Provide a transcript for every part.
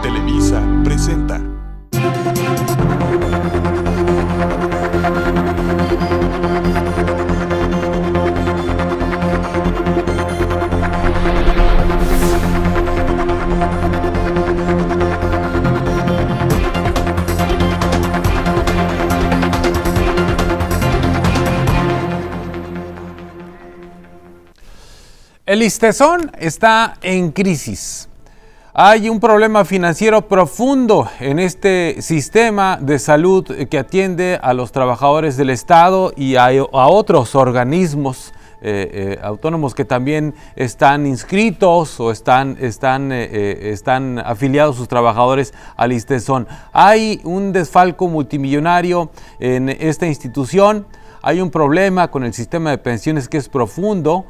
Televisa presenta. El ISSSTESON está en crisis. Hay un problema financiero profundo en este sistema de salud que atiende a los trabajadores del Estado y a otros organismos autónomos que también están inscritos o están afiliados sus trabajadores al ISSSTESON. Hay un desfalco multimillonario en esta institución, hay un problema con el sistema de pensiones que es profundo.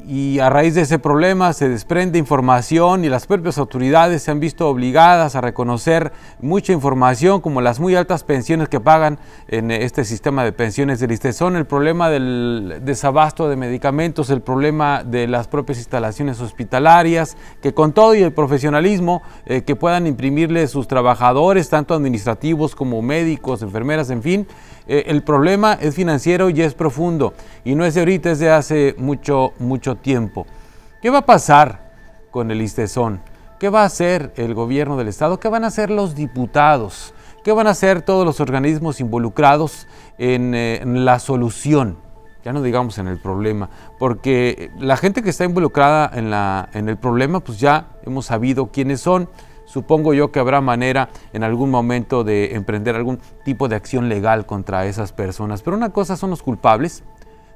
Y a raíz de ese problema se desprende información y las propias autoridades se han visto obligadas a reconocer mucha información, como las muy altas pensiones que pagan en este sistema de pensiones del ISSSTESON, el problema del desabasto de medicamentos, el problema de las propias instalaciones hospitalarias, que con todo y el profesionalismo que puedan imprimirle sus trabajadores, tanto administrativos como médicos, enfermeras, en fin, el problema es financiero y es profundo, y no es de ahorita, es de hace mucho tiempo. ¿Qué va a pasar con el ISSSTESON? ¿Qué va a hacer el gobierno del Estado? ¿Qué van a hacer los diputados? ¿Qué van a hacer todos los organismos involucrados en la solución? Ya no digamos en el problema, porque la gente que está involucrada en el problema, pues ya hemos sabido quiénes son. Supongo yo que habrá manera en algún momento de emprender algún tipo de acción legal contra esas personas. Pero una cosa son los culpables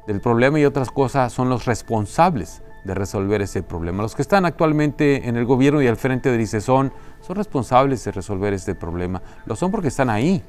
del problema y otras cosas son los responsables de resolver ese problema. Los que están actualmente en el gobierno y al frente del ISSSTESON son responsables de resolver este problema. Lo son porque están ahí,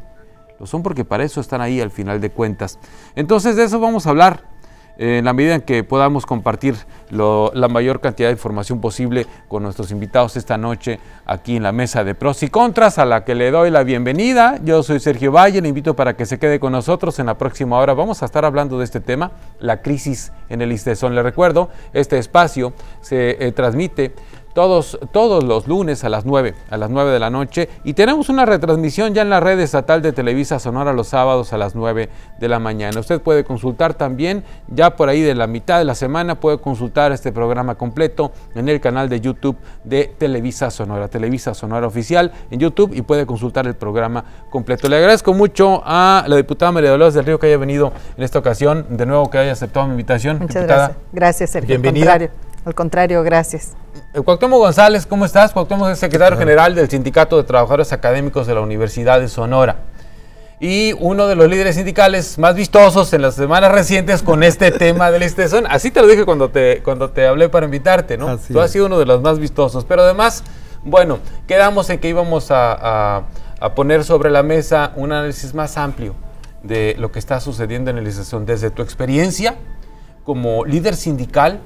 lo son porque para eso están ahí al final de cuentas. Entonces de eso vamos a hablar. En la medida en que podamos compartir la mayor cantidad de información posible con nuestros invitados esta noche aquí en la mesa de pros y contras, a la que le doy la bienvenida. Yo soy Sergio Valle, le invito para que se quede con nosotros en la próxima hora. Vamos a estar hablando de este tema, la crisis en el ISSSTESON. Le recuerdo, este espacio se transmite todos los lunes a las 9 de la noche, y tenemos una retransmisión ya en la red estatal de Televisa Sonora los sábados a las 9 de la mañana. Usted puede consultar también, ya por ahí de la mitad de la semana, puede consultar este programa completo en el canal de YouTube de Televisa Sonora Oficial en YouTube, y puede consultar el programa completo. Le agradezco mucho a la diputada María Dolores del Río que haya venido en esta ocasión, de nuevo que haya aceptado mi invitación. Muchas diputada, gracias. Gracias, Sergio. Bienvenida. Al contrario, gracias. Cuauhtémoc González, ¿cómo estás? Cuauhtémoc es secretario general del Sindicato de Trabajadores Académicos de la Universidad de Sonora y uno de los líderes sindicales más vistosos en las semanas recientes con este tema del ISSSTESON. Así te lo dije cuando te hablé para invitarte, ¿no? Tú has sido uno de los más vistosos, pero además, bueno, quedamos en que íbamos a poner sobre la mesa un análisis más amplio de lo que está sucediendo en el ISSSTESON, desde tu experiencia como líder sindical,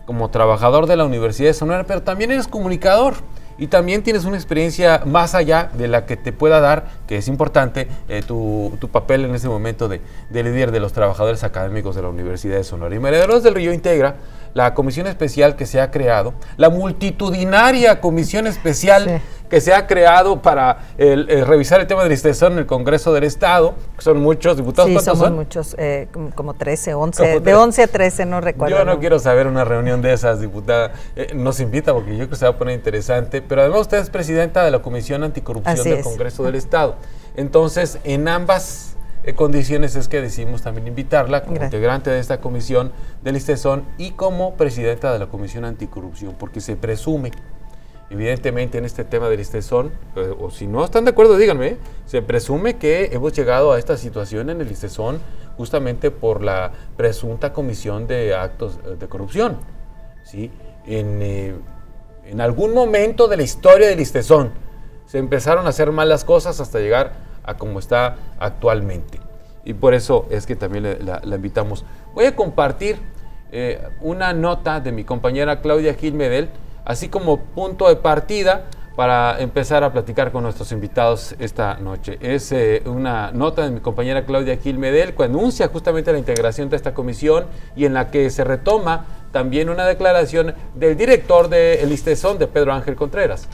como trabajador de la Universidad de Sonora, pero también eres comunicador y también tienes una experiencia más allá de la que te pueda dar, que es importante, tu papel en ese momento de líder de los trabajadores académicos de la Universidad de Sonora. Y María Dolores del Río integra la comisión especial que se ha creado, la multitudinaria comisión especial que se ha creado para revisar el tema del ISSSTESON en el Congreso del Estado. Son muchos diputados. Sí, ¿Cuántos somos son? muchos, como 13, 11, de 11 a 13, no recuerdo. Yo no quiero saber una reunión de esas, diputada. Nos invita porque yo creo que se va a poner interesante. Pero además usted es presidenta de la Comisión Anticorrupción del Congreso del Estado. Entonces, en ambas condiciones es que decidimos también invitarla como integrante de esta comisión del ISSSTESON y como presidenta de la Comisión Anticorrupción, porque se presume, evidentemente en este tema del ISSSTESON, o si no están de acuerdo díganme, se presume que hemos llegado a esta situación en el ISSSTESON justamente por la presunta comisión de actos de corrupción, ¿sí? En algún momento de la historia del ISSSTESON se empezaron a hacer mal las cosas hasta llegar a como está actualmente, y por eso es que también la invitamos. Voy a compartir una nota de mi compañera Claudia Gil Medel, así como punto de partida para empezar a platicar con nuestros invitados esta noche. Es una nota de mi compañera Claudia Gil Medel, que anuncia justamente la integración de esta comisión y en la que se retoma también una declaración del director del ISTESON, de Pedro Ángel Contreras.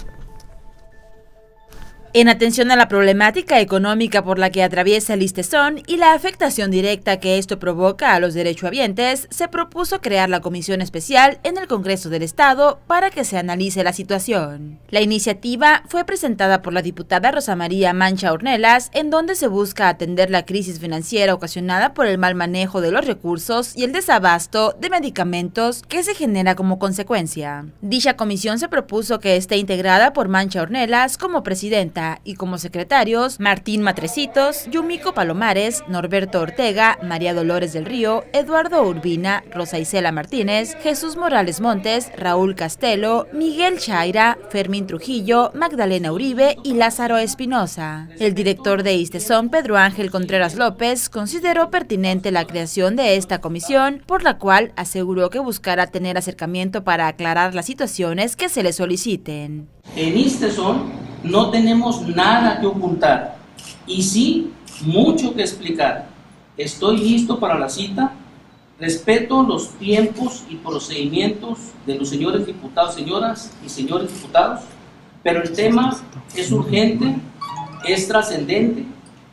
En atención a la problemática económica por la que atraviesa el ISTESON y la afectación directa que esto provoca a los derechohabientes, se propuso crear la comisión especial en el Congreso del Estado para que se analice la situación. La iniciativa fue presentada por la diputada Rosa María Mancha Ornelas, en donde se busca atender la crisis financiera ocasionada por el mal manejo de los recursos y el desabasto de medicamentos que se genera como consecuencia. Dicha comisión se propuso que esté integrada por Mancha Ornelas como presidenta y como secretarios Martín Matrecitos, Yumiko Palomares, Norberto Ortega, María Dolores del Río, Eduardo Urbina, Rosa Isela Martínez, Jesús Morales Montes, Raúl Castelo, Miguel Chaira, Fermín Trujillo, Magdalena Uribe y Lázaro Espinosa. El director de ISTESON, Pedro Ángel Contreras López, consideró pertinente la creación de esta comisión, por la cual aseguró que buscará tener acercamiento para aclarar las situaciones que se le soliciten. En ISTESON no tenemos nada que ocultar y sí mucho que explicar. Estoy listo para la cita, respeto los tiempos y procedimientos de los señores diputados, señoras y señores diputados, pero el tema es urgente, es trascendente,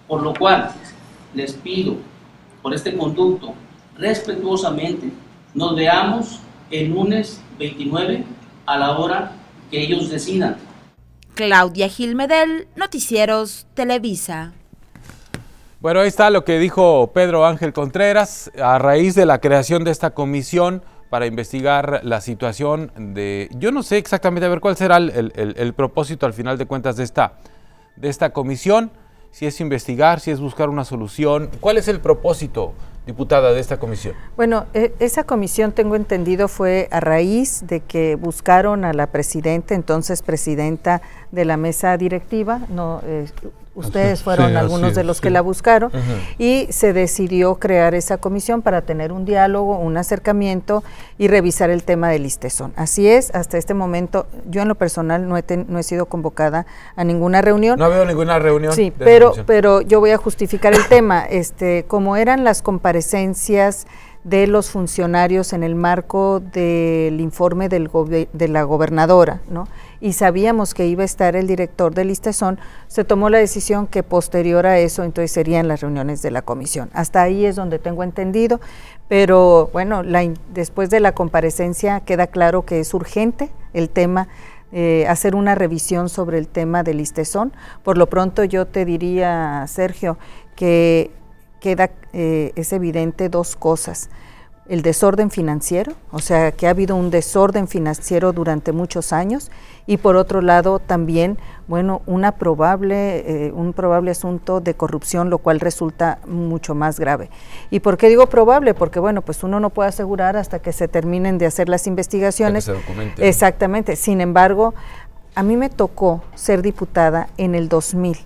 por lo cual les pido por este conducto respetuosamente nos veamos el lunes 29 a la hora que ellos decidan. Claudia Gil Medel, Noticieros Televisa. Bueno, ahí está lo que dijo Pedro Ángel Contreras a raíz de la creación de esta comisión para investigar la situación de... Yo no sé exactamente, a ver cuál será el propósito al final de cuentas de esta comisión, si es investigar, si es buscar una solución. ¿Cuál es el propósito, diputada, de esta comisión? Bueno, esa comisión, tengo entendido, fue a raíz de que buscaron a la presidenta, entonces presidenta de la mesa directiva, ustedes fueron algunos de los que la buscaron, y se decidió crear esa comisión para tener un diálogo, un acercamiento y revisar el tema del ISTESON. Así es, hasta este momento, yo en lo personal no he sido convocada a ninguna reunión. No ha habido ninguna reunión. Sí, pero yo voy a justificar el tema. Como eran las comparecencias de los funcionarios en el marco del informe de la gobernadora, ¿no? Y sabíamos que iba a estar el director del ISTESON, se tomó la decisión que posterior a eso entonces serían las reuniones de la comisión. Hasta ahí es donde tengo entendido, pero bueno, después de la comparecencia queda claro que es urgente el tema, hacer una revisión sobre el tema del ISTESON. Por lo pronto yo te diría, Sergio, que es evidente dos cosas: el desorden financiero, o sea que ha habido un desorden financiero durante muchos años, y por otro lado también, bueno, un probable asunto de corrupción, lo cual resulta mucho más grave. ¿Y por qué digo probable? Porque bueno, pues uno no puede asegurar hasta que se terminen de hacer las investigaciones. Que se documente. Exactamente. Sin embargo, a mí me tocó ser diputada en el 2000.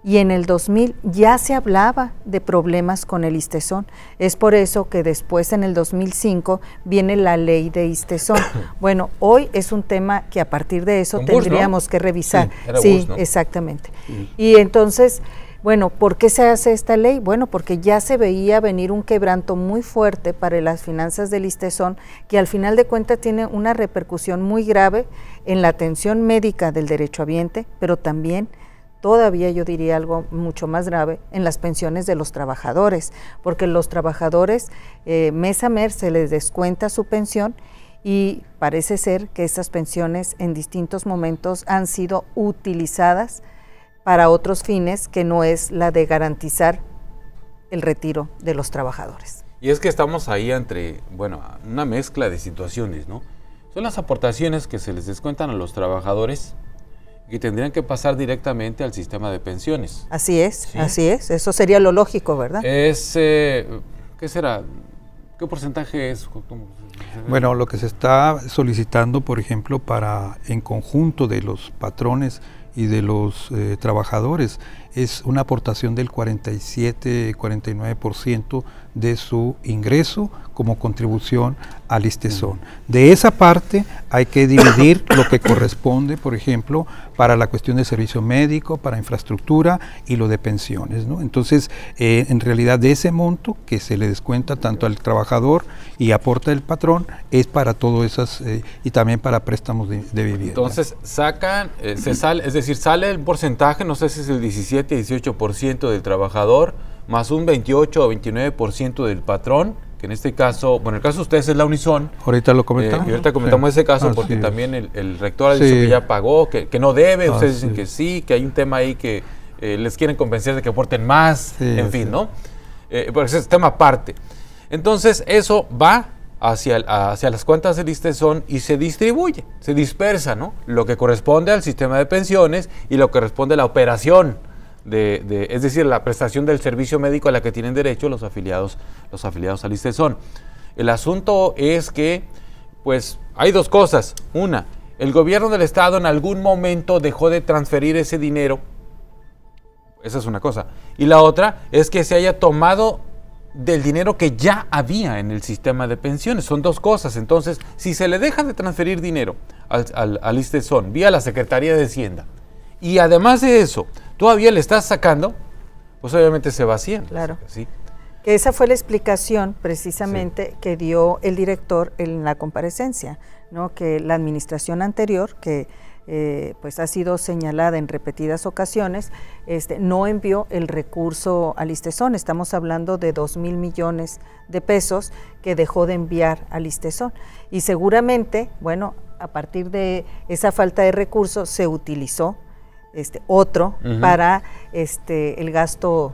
Y en el 2000 ya se hablaba de problemas con el ISTESON. Es por eso que después, en el 2005, viene la ley de ISTESON. Bueno, hoy es un tema que a partir de eso tendríamos que revisar. Sí, ¿no? Exactamente. Y entonces, bueno, ¿por qué se hace esta ley? Bueno, porque ya se veía venir un quebranto muy fuerte para las finanzas del ISTESON, que al final de cuentas tiene una repercusión muy grave en la atención médica del derechohabiente, pero también todavía yo diría algo mucho más grave en las pensiones de los trabajadores, porque los trabajadores mes a mes se les descuenta su pensión y parece ser que estas pensiones en distintos momentos han sido utilizadas para otros fines que no es la de garantizar el retiro de los trabajadores. Y es que estamos ahí entre, bueno, una mezcla de situaciones, ¿no? Son las aportaciones que se les descuentan a los trabajadores y tendrían que pasar directamente al sistema de pensiones. Así es, ¿sí? Así es, eso sería lo lógico, ¿verdad? ¿Qué será? ¿Qué porcentaje es? Bueno, lo que se está solicitando, por ejemplo, en conjunto de los patrones y de los trabajadores, es una aportación del 47-49% de su ingreso como contribución al ISSSTESON. De esa parte hay que dividir lo que corresponde, por ejemplo, para la cuestión de servicio médico, para infraestructura y lo de pensiones, ¿no? Entonces, en realidad de ese monto que se le descuenta tanto al trabajador y aporta el patrón, es para todo esas y también para préstamos de vivienda. Entonces, sacan, sale, es decir, sale el porcentaje, no sé si es el 17-18% del trabajador, más un 28 o 29% del patrón, que en este caso, bueno, el caso de ustedes es la Unison. Ahorita lo comentamos. Y ahorita comentamos ese caso porque también el rector ha dicho que ya pagó, que no debe, ustedes dicen que sí, que hay un tema ahí que les quieren convencer de que aporten más, en fin, ¿no? Porque ese es tema aparte. Entonces, eso va hacia las cuentas del ISSSTESON y se distribuye, se dispersa, ¿no? Lo que corresponde al sistema de pensiones y lo que corresponde a la operación es decir, la prestación del servicio médico a la que tienen derecho los afiliados al ISSSTESON. El asunto es que, pues, hay dos cosas. Una, el gobierno del estado en algún momento dejó de transferir ese dinero. Esa es una cosa. Y la otra es que se haya tomado del dinero que ya había en el sistema de pensiones. Son dos cosas. Entonces, si se le deja de transferir dinero al ISSSTESON vía la Secretaría de Hacienda, y además de eso, todavía le estás sacando, pues obviamente se vacían. Claro. ¿Sí? Que esa fue la explicación precisamente que dio el director en la comparecencia, ¿no? Que la administración anterior, que pues ha sido señalada en repetidas ocasiones, no envió el recurso al ISSSTESON. Estamos hablando de 2,000 millones de pesos que dejó de enviar al ISSSTESON. Y seguramente, bueno, a partir de esa falta de recursos se utilizó otro para el gasto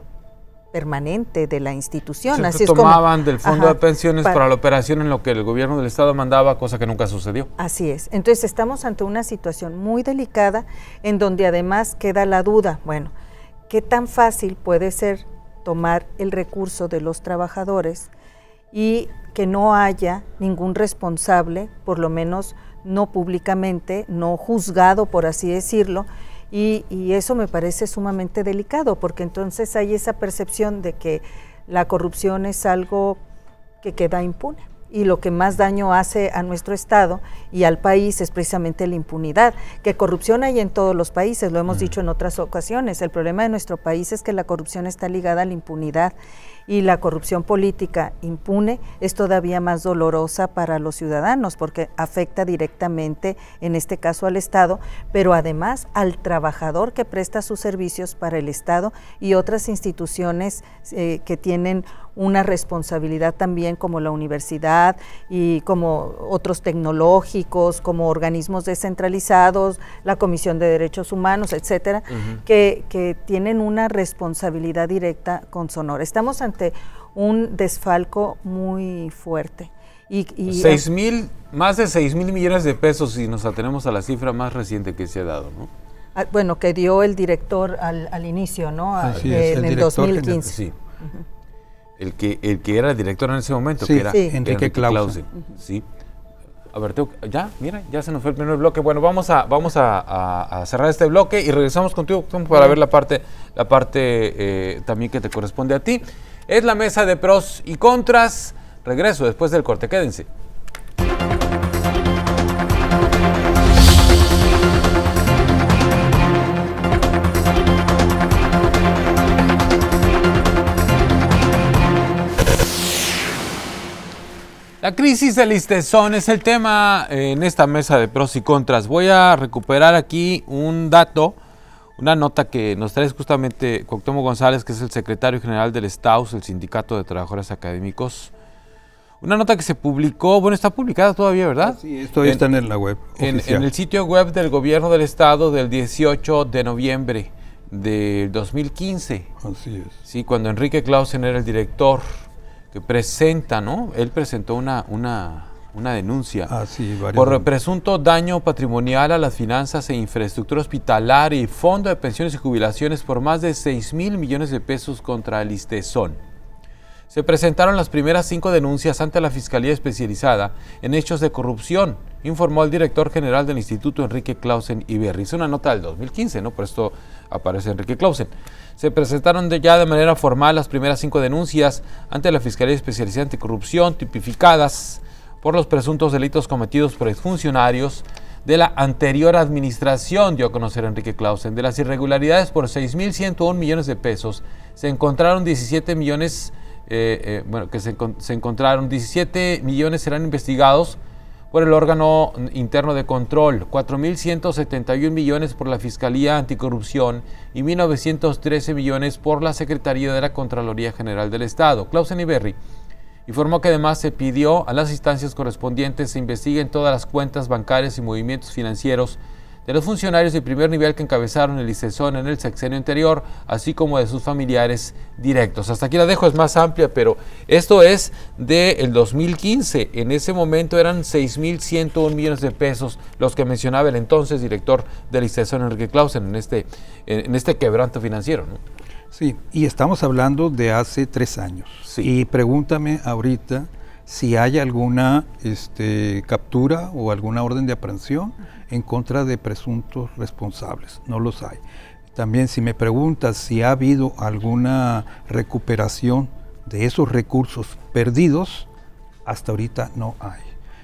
permanente de la institución. Así es tomaban del fondo de pensiones para la operación en lo que el gobierno del estado mandaba, cosa que nunca sucedió. Así es. Entonces estamos ante una situación muy delicada en donde además queda la duda, bueno, ¿qué tan fácil puede ser tomar el recurso de los trabajadores y que no haya ningún responsable, por lo menos no públicamente, no juzgado, por así decirlo? Y eso me parece sumamente delicado, porque entonces hay esa percepción de que la corrupción es algo que queda impune. Y lo que más daño hace a nuestro Estado y al país es precisamente la impunidad. Que corrupción hay en todos los países, lo hemos dicho en otras ocasiones. El problema de nuestro país es que la corrupción está ligada a la impunidad. Y la corrupción política impune es todavía más dolorosa para los ciudadanos porque afecta directamente, en este caso al Estado, pero además al trabajador que presta sus servicios para el Estado y otras instituciones que tienen una responsabilidad también, como la universidad y como otros tecnológicos, como organismos descentralizados, la Comisión de Derechos Humanos, etcétera, que tienen una responsabilidad directa con Sonora. Estamos ante un desfalco muy fuerte. Más de 6,000 millones de pesos si nos atenemos a la cifra más reciente que se ha dado, ¿no? Bueno, que dio el director al inicio, ¿no? En el 2015. Sí. El que era el director en ese momento, sí, que era Enrique Clausen. Sí. A ver, ya se nos fue el primer bloque. Bueno, vamos a cerrar este bloque y regresamos contigo para ver la parte también que te corresponde a ti. Es la mesa de pros y contras. Regreso después del corte, quédense. La crisis del ISSSTESON es el tema en esta mesa de pros y contras. Voy a recuperar aquí un dato, una nota que nos trae justamente Cuauhtémoc González, que es el secretario general del STAUS, el Sindicato de Trabajadores Académicos. Una nota que se publicó, bueno, está publicada todavía, ¿verdad? Sí, todavía está en la web en el sitio web del Gobierno del Estado del 18 de noviembre del 2015. Así es. Sí, cuando Enrique Clausen era el director, que presenta, ¿no? Él presentó una denuncia por presunto daño patrimonial a las finanzas e infraestructura hospitalaria y fondo de pensiones y jubilaciones por más de 6,000 millones de pesos contra el ISSSTESON. Se presentaron las primeras 5 denuncias ante la Fiscalía Especializada en hechos de corrupción, informó el director general del Instituto, Enrique Clausen Iberri. Es una nota del 2015, ¿no? Por esto aparece Enrique Clausen. Se presentaron ya de manera formal las primeras 5 denuncias ante la Fiscalía Especializada Anticorrupción, tipificadas por los presuntos delitos cometidos por exfuncionarios de la anterior administración, dio a conocer Enrique Clausen. De las irregularidades por 6.101 millones de pesos, se encontraron 17 millones, se encontraron 17 millones serán investigados por el órgano interno de control, 4.171 millones por la Fiscalía Anticorrupción y 1.913 millones por la Secretaría de la Contraloría General del Estado. Clausen Iberri informó que además se pidió a las instancias correspondientes se investiguen todas las cuentas bancarias y movimientos financieros de los funcionarios de primer nivel que encabezaron el ISTESON en el sexenio anterior, así como de sus familiares directos. Hasta aquí la dejo, es más amplia, pero esto es del 2015. En ese momento eran 6.101 millones de pesos los que mencionaba el entonces director del ISTESON, Enrique Clausen, en este quebranto financiero, ¿no? Sí, y estamos hablando de hace 3 años. Sí. Y pregúntame ahorita si hay alguna captura o alguna orden de aprehensión en contra de presuntos responsables. No los hay. También si me preguntas si ha habido alguna recuperación de esos recursos perdidos, hasta ahorita no hay.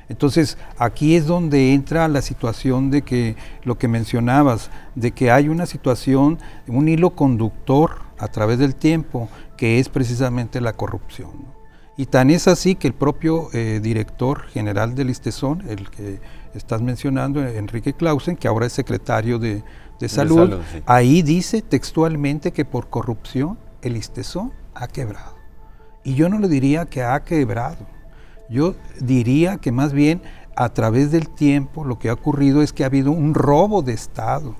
Entonces, aquí es donde entra la situación de que, lo que mencionabas, de que hay una situación, un hilo conductor a través del tiempo, que es precisamente la corrupción, ¿no? Y tan es así que el propio director general del ISTESON, el que estás mencionando, Enrique Clausen, que ahora es secretario de Salud, sí, ahí dice textualmente que por corrupción el ISTESON ha quebrado. Y yo no le diría que ha quebrado, yo diría que más bien a través del tiempo lo que ha ocurrido es que ha habido un robo de Estado.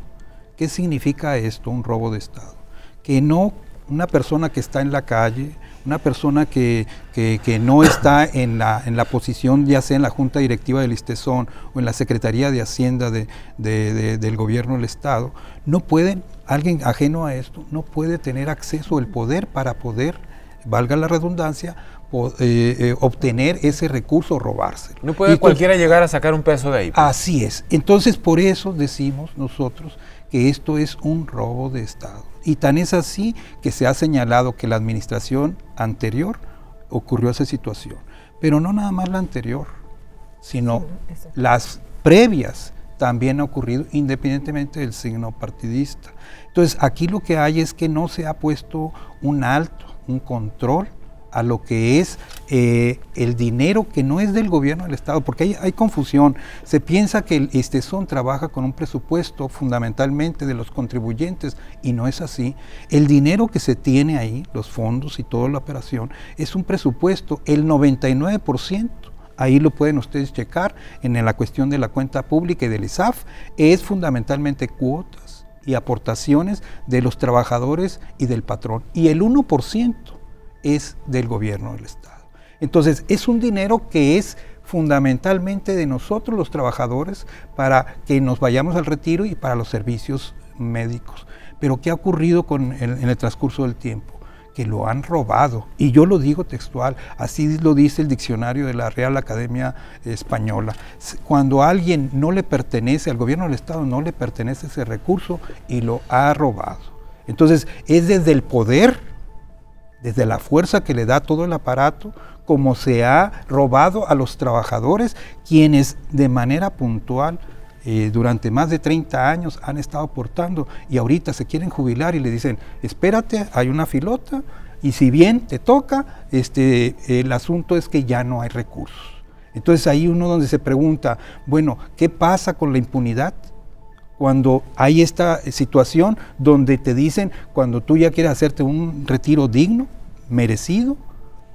¿Qué significa esto, un robo de Estado? Que no una persona que está en la calle, una persona que no está en la posición, ya sea en la Junta Directiva del ISTESON o en la Secretaría de Hacienda del Gobierno del Estado, no pueden, alguien ajeno a esto, no puede tener acceso al poder para poder, valga la redundancia, obtener ese recurso o robárselo. No puede cualquiera llegar a sacar un peso de ahí. Pues. Así es. Entonces, por eso decimos nosotros que esto es un robo de Estado. Y tan es así que se ha señalado que la administración anterior ocurrió esa situación. Pero no nada más la anterior, sino las previas también ha ocurrido independientemente del signo partidista. Entonces, aquí lo que hay es que no se ha puesto un alto, un control a lo que es el dinero que no es del gobierno del Estado, porque hay confusión. Se piensa que el ISTESON trabaja con un presupuesto fundamentalmente de los contribuyentes y no es así. El dinero que se tiene ahí, los fondos y toda la operación, es un presupuesto, el 99%. Ahí lo pueden ustedes checar en la cuestión de la cuenta pública y del ISAF, es fundamentalmente cuotas y aportaciones de los trabajadores y del patrón, y el 1% es del gobierno del Estado. Entonces, es un dinero que es fundamentalmente de nosotros los trabajadores para que nos vayamos al retiro y para los servicios médicos. Pero ¿qué ha ocurrido en el transcurso del tiempo? Que lo han robado, y yo lo digo textual, así lo dice el diccionario de la Real Academia Española. Cuando a alguien no le pertenece, al gobierno del Estado no le pertenece ese recurso y lo ha robado. Entonces, es desde el poder, desde la fuerza que le da todo el aparato, como se ha robado a los trabajadores, quienes de manera puntual durante más de 30 años han estado aportando y ahorita se quieren jubilar y le dicen, espérate, hay una filota y si bien te toca, el asunto es que ya no hay recursos. Entonces ahí uno donde se pregunta, bueno, ¿qué pasa con la impunidad? Cuando hay esta situación donde te dicen, cuando tú ya quieres hacerte un retiro digno, merecido,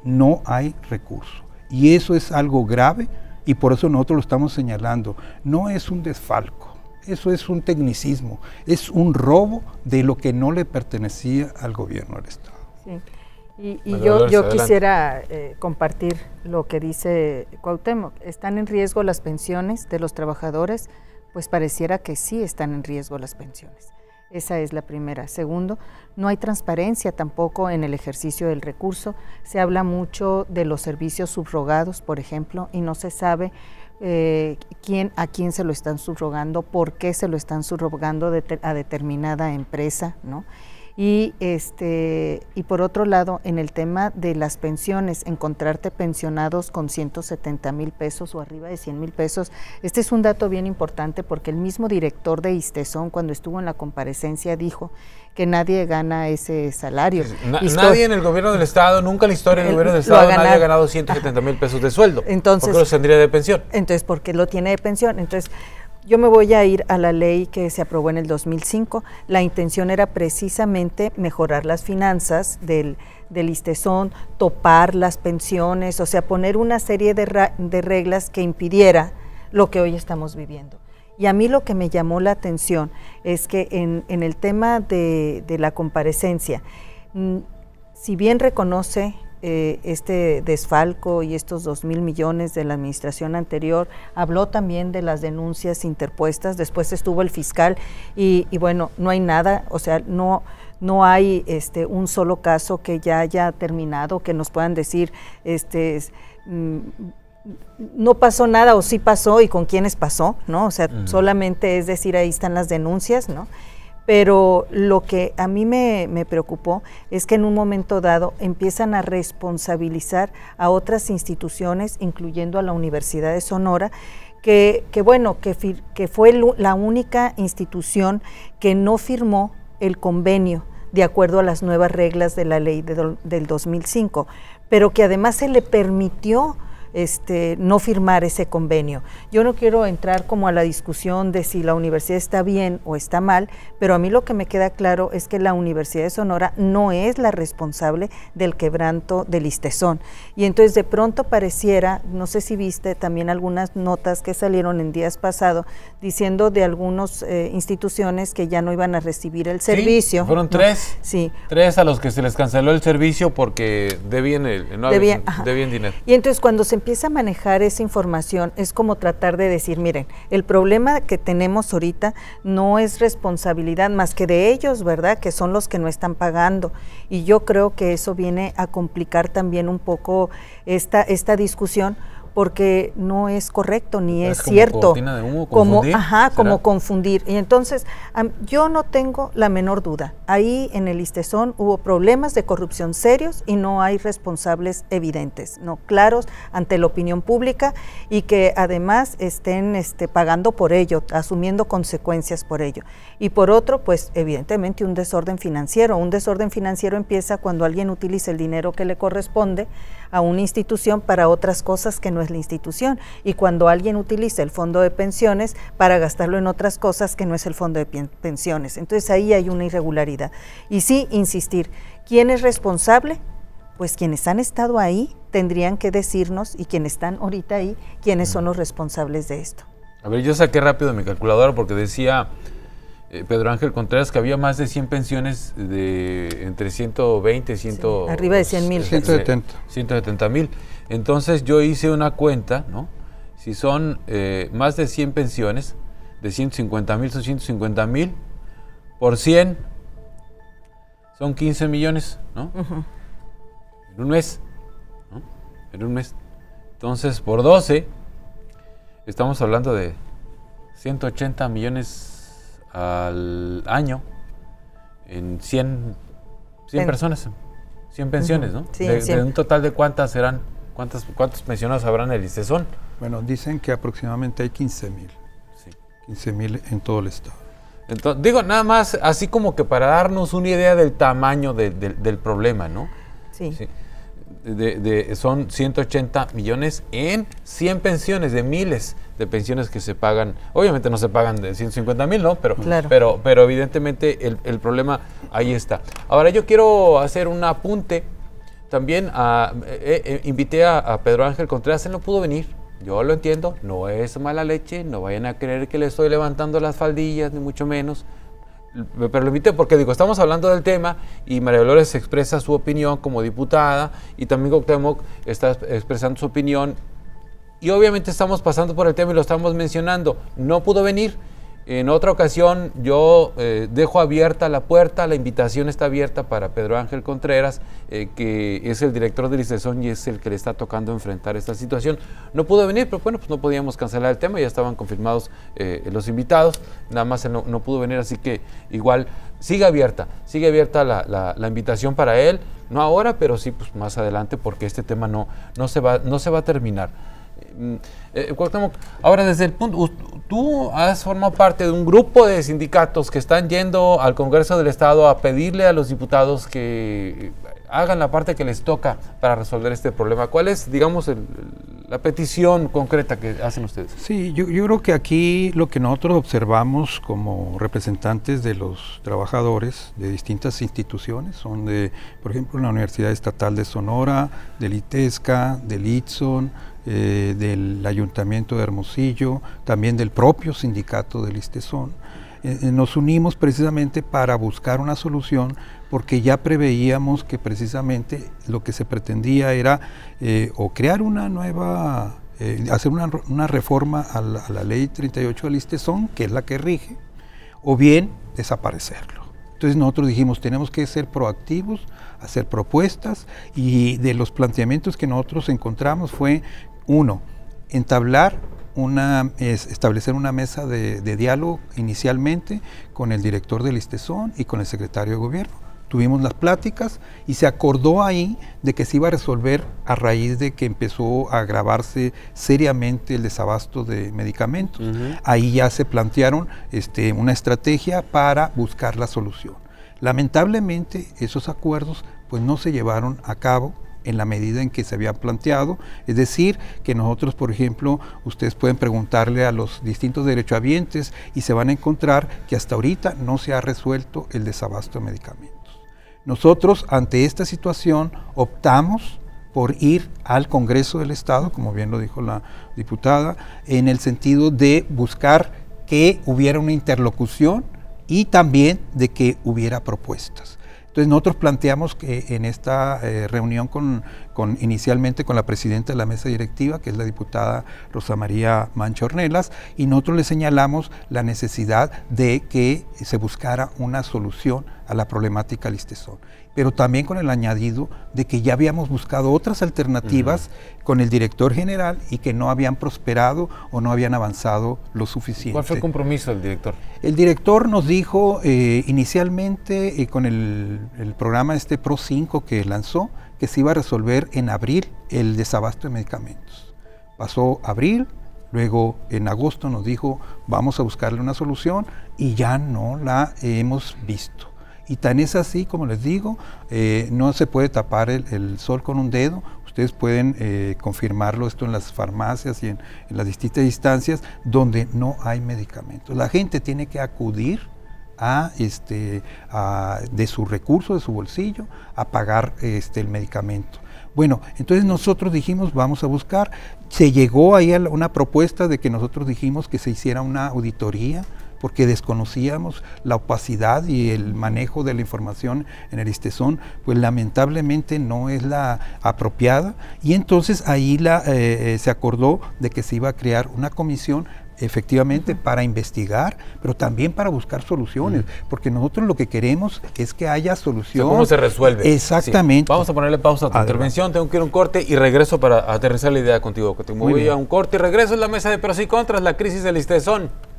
no hay recurso. Y eso es algo grave y por eso nosotros lo estamos señalando. No es un desfalco, eso es un tecnicismo, es un robo de lo que no le pertenecía al gobierno del Estado. Sí. Y yo quisiera compartir lo que dice Cuauhtémoc. ¿Están en riesgo las pensiones de los trabajadores? Pues pareciera que sí están en riesgo las pensiones. Esa es la primera. Segundo, no hay transparencia tampoco en el ejercicio del recurso. Se habla mucho de los servicios subrogados, por ejemplo, y no se sabe a quién se lo están subrogando, por qué se lo están subrogando a determinada empresa, ¿no? Y por otro lado, en el tema de las pensiones, encontrarte pensionados con 170,000 pesos o arriba de 100,000 pesos, este es un dato bien importante porque el mismo director de ISTESON, cuando estuvo en la comparecencia, dijo que nadie gana ese salario. Nadie en el gobierno del Estado, nunca en la historia del gobierno del Estado, nadie ha ganado 170,000 pesos de sueldo. Entonces, ¿por qué los tendría de pensión? Entonces, porque lo tiene de pensión. Entonces, yo me voy a ir a la ley que se aprobó en el 2005. La intención era precisamente mejorar las finanzas del ISTESON, topar las pensiones, o sea, poner una serie de reglas que impidiera lo que hoy estamos viviendo. Y a mí lo que me llamó la atención es que en el tema de la comparecencia, si bien reconoce este desfalco y estos 2,000 millones de la administración anterior, habló también de las denuncias interpuestas, después estuvo el fiscal y bueno, no hay nada, o sea, no hay un solo caso que ya haya terminado, que nos puedan decir no pasó nada o sí pasó y con quiénes pasó, ¿no? O sea, solamente es decir, ahí están las denuncias, ¿no? Pero lo que a mí me preocupó es que en un momento dado empiezan a responsabilizar a otras instituciones, incluyendo a la Universidad de Sonora, que fue la única institución que no firmó el convenio de acuerdo a las nuevas reglas de la ley del 2005, pero que además se le permitió no firmar ese convenio. Yo no quiero entrar como a la discusión de si la universidad está bien o está mal, pero a mí lo que me queda claro es que la Universidad de Sonora no es la responsable del quebranto del ISTESON. Y entonces de pronto pareciera, no sé si viste también algunas notas que salieron en días pasados diciendo de algunas instituciones que ya no iban a recibir el servicio. Fueron tres. Sí. Tres a los que se les canceló el servicio porque debían dinero. Y entonces cuando se empieza a manejar esa información es como tratar de decir, miren, el problema que tenemos ahorita no es responsabilidad más que de ellos, ¿verdad? Que son los que no están pagando. Y yo creo que eso viene a complicar también un poco esta discusión, porque no es correcto ni es cierto. Cortina de humo, confundir, como confundir. Y entonces yo no tengo la menor duda. Ahí en el ISTESON hubo problemas de corrupción serios y no hay responsables evidentes, no claros ante la opinión pública y que además estén pagando por ello, asumiendo consecuencias por ello. Y por otro, pues evidentemente un desorden financiero. Un desorden financiero empieza cuando alguien utiliza el dinero que le corresponde a una institución para otras cosas que no es la institución, y cuando alguien utiliza el fondo de pensiones para gastarlo en otras cosas que no es el fondo de pensiones. Entonces ahí hay una irregularidad. Y sí, insistir, ¿quién es responsable? Pues quienes han estado ahí tendrían que decirnos, y quienes están ahorita ahí, quiénes son los responsables de esto. A ver, yo saqué rápido mi calculadora porque decía Pedro Ángel Contreras que había más de 100 pensiones de entre 120 y 100... Sí, arriba de 100,000. 170,000. Entonces yo hice una cuenta, ¿no? Si son más de 100 pensiones, de 150,000 son 150,000, por 100 son 15 millones, ¿no? En un mes, ¿no? En un mes. Entonces, por 12, estamos hablando de 180 millones al año en 100 personas, 100 pensiones, ¿no? Sí, de un total de ¿cuántas serán? ¿Cuántos pensionados habrán en el ISTESON? Bueno, dicen que aproximadamente hay 15,000. Sí. 15,000 en todo el estado. Entonces, digo, nada más así como que para darnos una idea del tamaño del problema, ¿no? Sí. Sí. Son 180 millones en 100 pensiones, de miles de pensiones que se pagan. Obviamente no se pagan de 150,000, ¿no? Pero, claro. pero evidentemente el problema ahí está. Ahora yo quiero hacer un apunte. También invité a Pedro Ángel Contreras, él no pudo venir. Yo lo entiendo, no es mala leche, no vayan a creer que le estoy levantando las faldillas, ni mucho menos. Pero lo invité porque digo, estamos hablando del tema y María Dolores expresa su opinión como diputada y también Cuauhtémoc está expresando su opinión y obviamente estamos pasando por el tema y lo estamos mencionando. No pudo venir. En otra ocasión yo dejo abierta la puerta, la invitación está abierta para Pedro Ángel Contreras, que es el director del ISTESON y es el que le está tocando enfrentar esta situación. No pudo venir, pero bueno, pues no podíamos cancelar el tema, ya estaban confirmados los invitados, nada más no pudo venir, así que igual sigue abierta la invitación para él, no ahora, pero sí pues más adelante, porque este tema no se va a terminar. Cuauhtémoc, ahora desde el punto, tú has formado parte de un grupo de sindicatos que están yendo al Congreso del Estado a pedirle a los diputados que hagan la parte que les toca para resolver este problema. ¿Cuál es, digamos, la petición concreta que hacen ustedes? Sí, yo creo que aquí lo que nosotros observamos como representantes de los trabajadores de distintas instituciones son de, por ejemplo, la Universidad Estatal de Sonora, del ITESCA, del ITSON, del Ayuntamiento de Hermosillo, también del propio sindicato del ISTESON. Nos unimos precisamente para buscar una solución, porque ya preveíamos que precisamente lo que se pretendía era o crear una nueva, hacer una reforma a la ley 38 del ISTESON, que es la que rige, o bien desaparecerlo. Entonces nosotros dijimos, tenemos que ser proactivos, hacer propuestas, y de los planteamientos que nosotros encontramos fue, uno, establecer una mesa de diálogo inicialmente con el director del ISTESON y con el secretario de gobierno. Tuvimos las pláticas y se acordó ahí de que se iba a resolver a raíz de que empezó a agravarse seriamente el desabasto de medicamentos. Ahí ya se plantearon una estrategia para buscar la solución. Lamentablemente esos acuerdos pues no se llevaron a cabo en la medida en que se había planteado, es decir, que nosotros, por ejemplo, ustedes pueden preguntarle a los distintos derechohabientes y se van a encontrar que hasta ahorita no se ha resuelto el desabasto de medicamentos. Nosotros, ante esta situación, optamos por ir al Congreso del Estado, como bien lo dijo la diputada, en el sentido de buscar que hubiera una interlocución y también de que hubiera propuestas. Entonces nosotros planteamos que en esta reunión inicialmente con la presidenta de la mesa directiva, que es la diputada Rosa María Mancha Ornelas, y nosotros le señalamos la necesidad de que se buscara una solución a la problemática del ISTESON, pero también con el añadido de que ya habíamos buscado otras alternativas con el director general y que no habían prosperado o no habían avanzado lo suficiente. ¿Cuál fue el compromiso del director? El director nos dijo inicialmente con el programa Pro 5 que lanzó, que se iba a resolver en abril el desabasto de medicamentos. Pasó abril, luego en agosto nos dijo vamos a buscarle una solución y ya no la hemos visto. Y tan es así, como les digo, no se puede tapar el sol con un dedo. Ustedes pueden confirmarlo esto en las farmacias y en las distintas instancias donde no hay medicamentos. La gente tiene que acudir de su recurso, de su bolsillo, a pagar el medicamento. Bueno, entonces nosotros dijimos, vamos a buscar. Se llegó ahí a una propuesta de que nosotros dijimos que se hiciera una auditoría, porque desconocíamos la opacidad y el manejo de la información en el ISTESON, pues lamentablemente no es la apropiada, y entonces ahí se acordó de que se iba a crear una comisión efectivamente para investigar, pero también para buscar soluciones, porque nosotros lo que queremos es que haya solución. ¿Cómo se resuelve? Exactamente. Sí. Vamos a ponerle pausa a tu intervención, tengo que ir a un corte y regreso para aterrizar la idea contigo. Voy a un corte y regreso en la mesa de pros y contras, la crisis del ISTESON.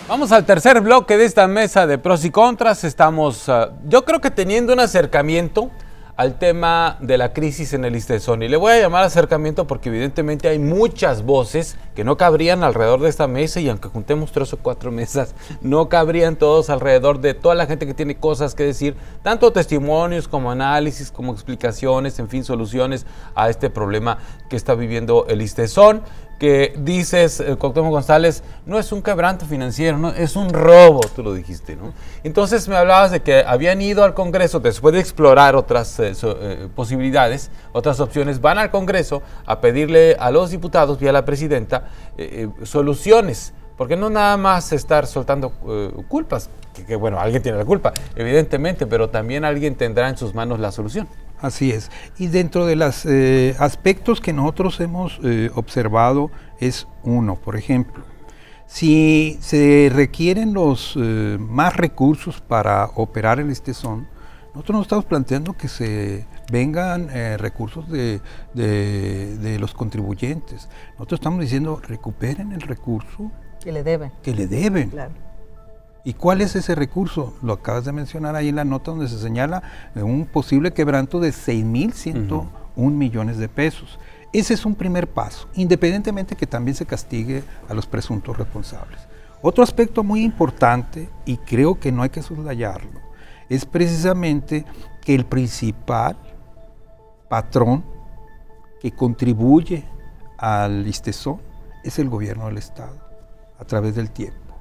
Vamos al tercer bloque de esta mesa de pros y contras. Estamos, yo creo que teniendo un acercamiento al tema de la crisis en el ISTESON. Y le voy a llamar acercamiento porque evidentemente hay muchas voces que no cabrían alrededor de esta mesa, y aunque juntemos 3 o 4 mesas, no cabrían todos alrededor de toda la gente que tiene cosas que decir, tanto testimonios como análisis, como explicaciones, en fin, soluciones a este problema que está viviendo el ISTESON, que dices, Cuauhtémoc González, no es un quebranto financiero, no, es un robo, tú lo dijiste, ¿no? Entonces me hablabas de que habían ido al Congreso, después de explorar otras posibilidades, otras opciones, van al Congreso a pedirle a los diputados y a la presidenta soluciones, porque no nada más estar soltando culpas, que bueno, alguien tiene la culpa, evidentemente, pero también alguien tendrá en sus manos la solución. Así es. Y dentro de los aspectos que nosotros hemos observado es uno, por ejemplo, si se requieren los más recursos para operar el ISTESON, Nosotros no estamos planteando que se vengan recursos de los contribuyentes. Nosotros estamos diciendo, recuperen el recurso que le deben. Que le deben. Claro. ¿Y cuál es ese recurso? Lo acabas de mencionar ahí en la nota donde se señala un posible quebranto de 6.101 millones de pesos. Ese es un primer paso, independientemente que también se castigue a los presuntos responsables. Otro aspecto muy importante, y creo que no hay que soslayarlo, es precisamente que el principal patrón que contribuye al ISTESON es el gobierno del Estado, a través del tiempo.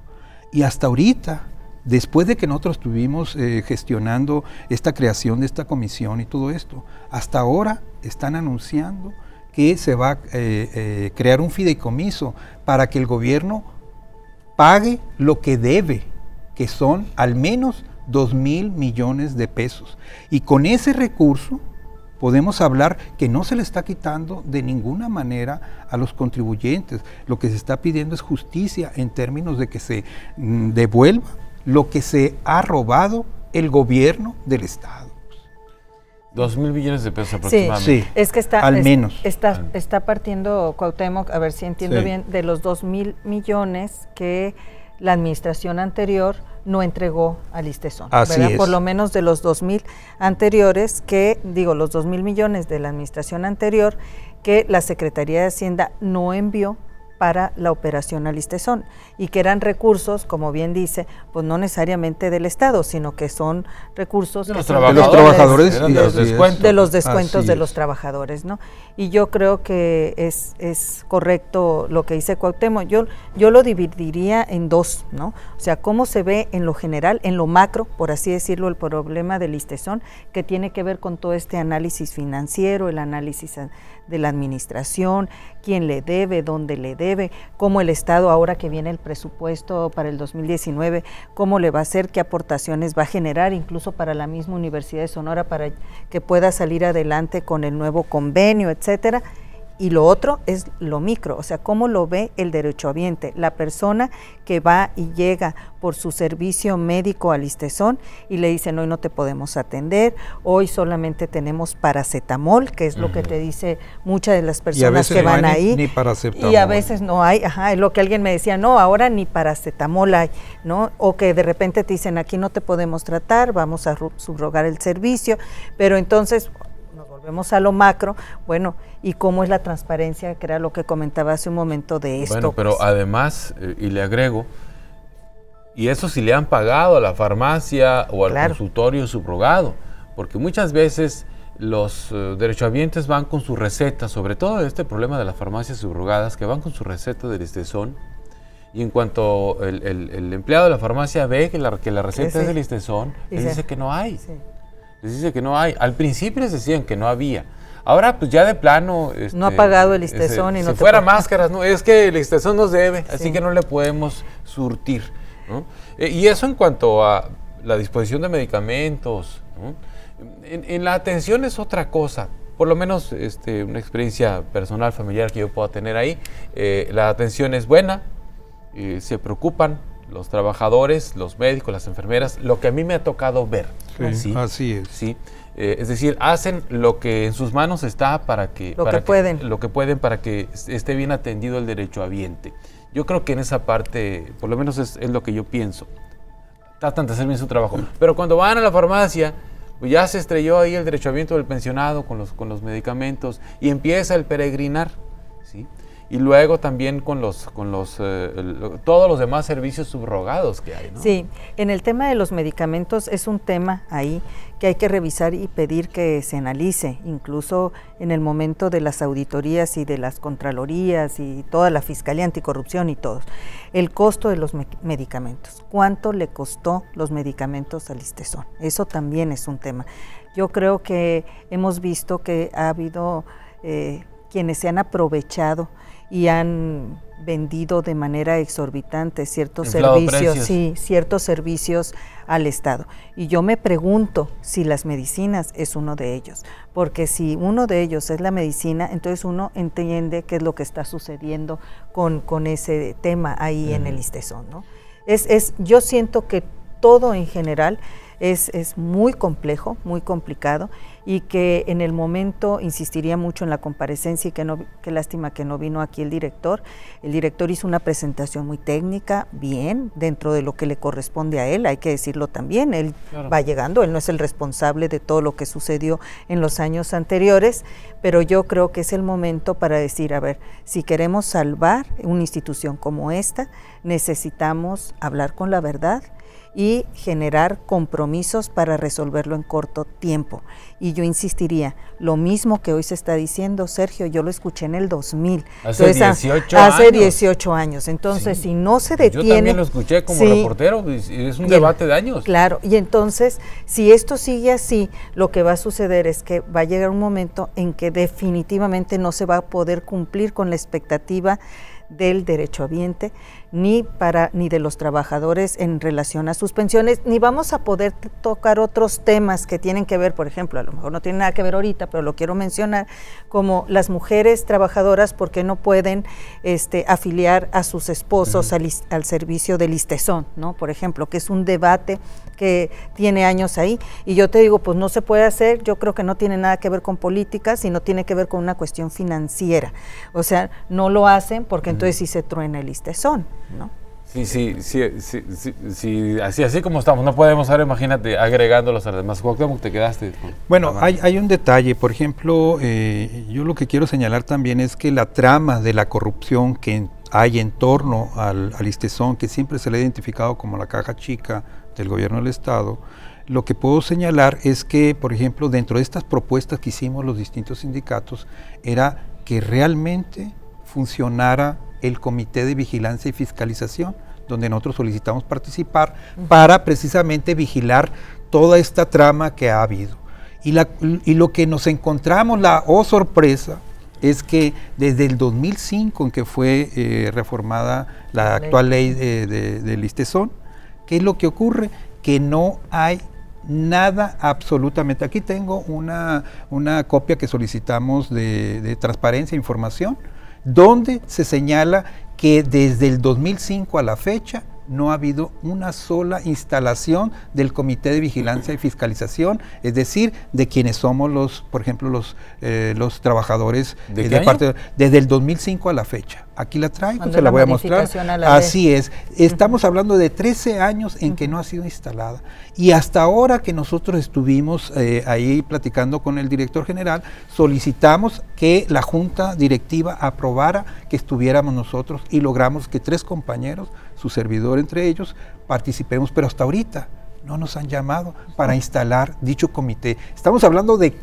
Y hasta ahorita, después de que nosotros estuvimos gestionando esta creación de esta comisión y todo esto, hasta ahora están anunciando que se va a crear un fideicomiso para que el gobierno pague lo que debe, que son al menos 2.000 millones de pesos. Y con ese recurso podemos hablar que no se le está quitando de ninguna manera a los contribuyentes. Lo que se está pidiendo es justicia en términos de que se devuelva lo que se ha robado el gobierno del Estado. 2.000 millones de pesos aproximadamente. Sí, es que está, al menos. Está partiendo Cuauhtémoc, a ver si entiendo bien, de los 2.000 millones que la administración anterior no entregó al ISTESON. Así es. Por lo menos de los 2.000 anteriores los 2.000 millones de la administración anterior que la Secretaría de Hacienda no envió para la operación al ISTESON, y que eran recursos, como bien dice, pues no necesariamente del Estado, sino que son recursos de que los son trabajadores, de los descuentos de los trabajadores, ¿no? Y yo creo que es correcto lo que dice Cuauhtémoc. Yo lo dividiría en dos, ¿no? O sea, cómo se ve en lo general, en lo macro, por así decirlo, el problema del ISTESON, que tiene que ver con todo este análisis financiero, el análisis de la administración, quién le debe, dónde le debe, cómo el Estado, ahora que viene el presupuesto para el 2019, cómo le va a hacer, qué aportaciones va a generar, incluso para la misma Universidad de Sonora, para que pueda salir adelante con el nuevo convenio, etcétera. Y lo otro es lo micro, o sea, cómo lo ve el derechohabiente, la persona que va y llega por su servicio médico al ISTESON y le dicen, hoy no te podemos atender, hoy solamente tenemos paracetamol, que es lo que te dice muchas de las personas que van ahí. Ni paracetamol. Y a veces no hay, es lo que alguien me decía, no, ahora ni paracetamol hay, ¿no? O que de repente te dicen, aquí no te podemos tratar, vamos a subrogar el servicio, pero entonces nos volvemos a lo macro, bueno, y cómo es la transparencia, que era lo que comentaba hace un momento de esto. Bueno, pero además, y le agrego, y eso si le han pagado a la farmacia o al consultorio subrogado, porque muchas veces los derechohabientes van con su receta, sobre todo este problema de las farmacias subrogadas, que van con su receta del ISTESON, y en cuanto el empleado de la farmacia ve que la receta es del ISTESON, les dice que no hay. Sí. Les dice que no hay. Al principio les decían que no había. Ahora, pues ya de plano... no ha pagado el ISTESON y no si fuera máscaras, no, es que el ISTESON nos debe, así que no le podemos surtir, ¿no? Y eso en cuanto a la disposición de medicamentos, ¿no? En la atención es otra cosa. Por lo menos una experiencia personal, familiar que yo pueda tener ahí. La atención es buena, se preocupan los trabajadores, los médicos, las enfermeras, lo que a mí me ha tocado ver. Sí, así es. Sí. Es decir, hacen lo que en sus manos está para que pueden para que esté bien atendido el derechohabiente. Yo creo que en esa parte, por lo menos es lo que yo pienso. Tratan de hacer bien su trabajo. Pero cuando van a la farmacia, pues ya se estrelló ahí el derechohabiente del pensionado con los medicamentos y empieza el peregrinar, ¿sí? Y luego también con todos los demás servicios subrogados que hay, ¿no? Sí, en el tema de los medicamentos es un tema ahí que hay que revisar y pedir que se analice, incluso en el momento de las auditorías y de las contralorías y toda la Fiscalía Anticorrupción y todos. El costo de los medicamentos, ¿cuánto le costó los medicamentos al ISTESON? Eso también es un tema. Yo creo que hemos visto que ha habido quienes se han aprovechado y han vendido de manera exorbitante ciertos servicios al Estado. Y yo me pregunto si las medicinas es uno de ellos, porque si uno de ellos es la medicina, entonces uno entiende qué es lo que está sucediendo con ese tema ahí en el ISTESON, ¿no? Yo siento que todo en general es muy complejo, muy complicado, y que en el momento insistiría mucho en la comparecencia, y qué lástima que no vino aquí el director. El director hizo una presentación muy técnica, bien, dentro de lo que le corresponde a él, hay que decirlo también, él va llegando, él no es el responsable de todo lo que sucedió en los años anteriores, pero yo creo que es el momento para decir, a ver, si queremos salvar una institución como esta, necesitamos hablar con la verdad y generar compromisos para resolverlo en corto tiempo. Y yo insistiría, lo mismo que hoy se está diciendo, Sergio, yo lo escuché en el 2000. Hace 18 años. Hace años. 18 años. Entonces, si no se detiene... Yo también lo escuché como reportero, es un debate de años. Claro, y entonces, si esto sigue así, lo que va a suceder es que va a llegar un momento en que definitivamente no se va a poder cumplir con la expectativa del derechohabiente, ni de los trabajadores en relación a sus pensiones, ni vamos a poder tocar otros temas que tienen que ver, por ejemplo, a lo mejor no tiene nada que ver ahorita, pero lo quiero mencionar, como las mujeres trabajadoras, porque no pueden afiliar a sus esposos al servicio del ISSSTESON, ¿no? Por ejemplo, que es un debate que tiene años ahí, y yo te digo, pues no se puede hacer, yo creo que no tiene nada que ver con política, sino tiene que ver con una cuestión financiera, o sea, no lo hacen porque entonces sí se truena el ISSSTESON, ¿no? Sí, así como estamos, no podemos ahora, imagínate, agregándolos a las demás. ¿Cómo te quedaste? Bueno, hay un detalle, por ejemplo, yo lo que quiero señalar también es que la trama de la corrupción que hay en torno al ISSSTESON, que siempre se le ha identificado como la caja chica del gobierno del Estado, lo que puedo señalar es que, por ejemplo, dentro de estas propuestas que hicimos los distintos sindicatos, era que realmente funcionara el Comité de Vigilancia y Fiscalización, donde nosotros solicitamos participar para precisamente vigilar toda esta trama que ha habido. Y lo que nos encontramos, sorpresa, es que desde el 2005, en que fue reformada la actual ley del ISSSTESON, ¿qué es lo que ocurre? Que no hay nada absolutamente. Aquí tengo una copia que solicitamos de transparencia e información, donde se señala que desde el 2005 a la fecha no ha habido una sola instalación del Comité de Vigilancia y Fiscalización, es decir, de quienes somos por ejemplo, los trabajadores de parte desde el 2005 a la fecha. Aquí la traigo, se la voy a mostrar. Así es, estamos hablando de 13 años en que no ha sido instalada. Y hasta ahora que nosotros estuvimos ahí platicando con el director general, solicitamos que la junta directiva aprobara que estuviéramos nosotros y logramos que 3 compañeros, su servidor entre ellos, participemos, pero hasta ahorita no nos han llamado para instalar dicho comité. Estamos hablando de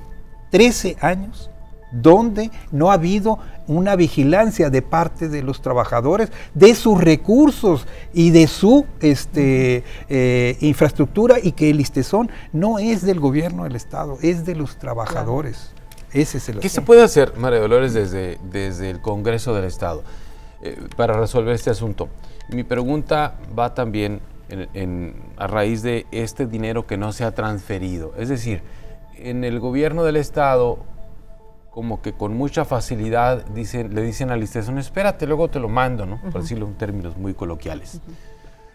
13 años donde no ha habido una vigilancia de parte de los trabajadores, de sus recursos y de su infraestructura, y que el ISSSTESON no es del gobierno del Estado, es de los trabajadores. Claro. Ese es el ¿Qué se puede hacer, María Dolores, desde el Congreso del Estado para resolver este asunto? Mi pregunta va también a raíz de este dinero que no se ha transferido. Es decir, en el gobierno del Estado, como que con mucha facilidad le dicen al ISSSTESON, espérate, luego te lo mando, ¿no? Por decirlo en términos muy coloquiales.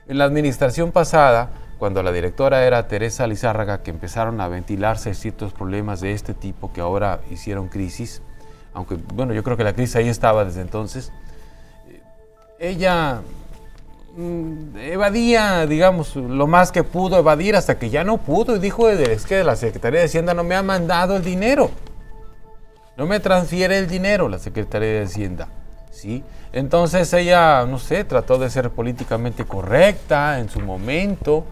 En la administración pasada, cuando la directora era Teresa Lizárraga, que empezaron a ventilarse ciertos problemas de este tipo que ahora hicieron crisis, aunque, bueno, yo creo que la crisis ahí estaba desde entonces, ella evadía, digamos, lo más que pudo evadir, hasta que ya no pudo, y dijo, es que la Secretaría de Hacienda no me ha mandado el dinero. No me transfiere el dinero la Secretaría de Hacienda, ¿sí? Entonces ella, no sé, trató de ser políticamente correcta en su momento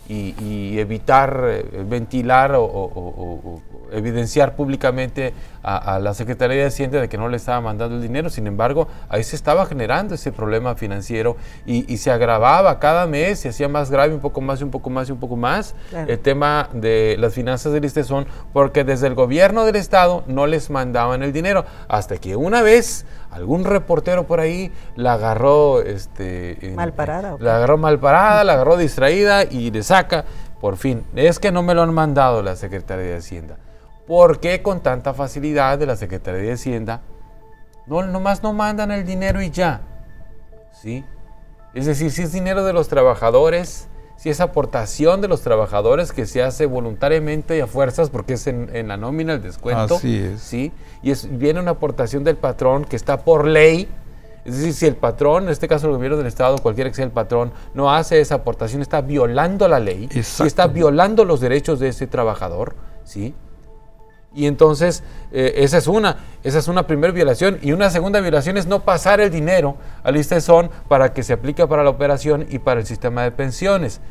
y evitar ventilar o evidenciar públicamente a la Secretaría de Hacienda de que no le estaba mandando el dinero. Sin embargo, ahí se estaba generando ese problema financiero y se agravaba cada mes, se hacía más grave, un poco más y un poco más y un poco más, claro, el tema de las finanzas del ISSSTESON, porque desde el gobierno del Estado no les mandaban el dinero, hasta que una vez algún reportero por ahí la agarró mal parada, la agarró distraída y le saca, por fin, es que no me lo han mandado la Secretaría de Hacienda. ¿Por qué con tanta facilidad de la Secretaría de Hacienda nomás no mandan el dinero y ya? ¿Sí? Es decir, si es dinero de los trabajadores, si es aportación de los trabajadores que se hace voluntariamente y a fuerzas porque es en la nómina el descuento. Así es. ¿Sí? Y viene una aportación del patrón que está por ley. Es decir, si el patrón, en este caso el gobierno del Estado, cualquiera que sea el patrón, no hace esa aportación, está violando la ley y está violando los derechos de ese trabajador, ¿sí? Y entonces, esa es una primera violación. Y una segunda violación es no pasar el dinero al ISTESON para que se aplique para la operación y para el sistema de pensiones.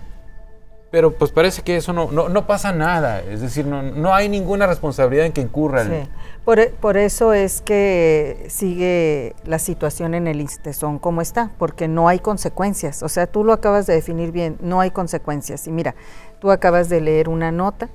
Pero pues parece que eso no pasa nada, es decir, no hay ninguna responsabilidad en que incurra. Sí. Por eso es que sigue la situación en el ISTESON como está, porque no hay consecuencias. O sea, tú lo acabas de definir bien, no hay consecuencias. Y mira, tú acabas de leer una nota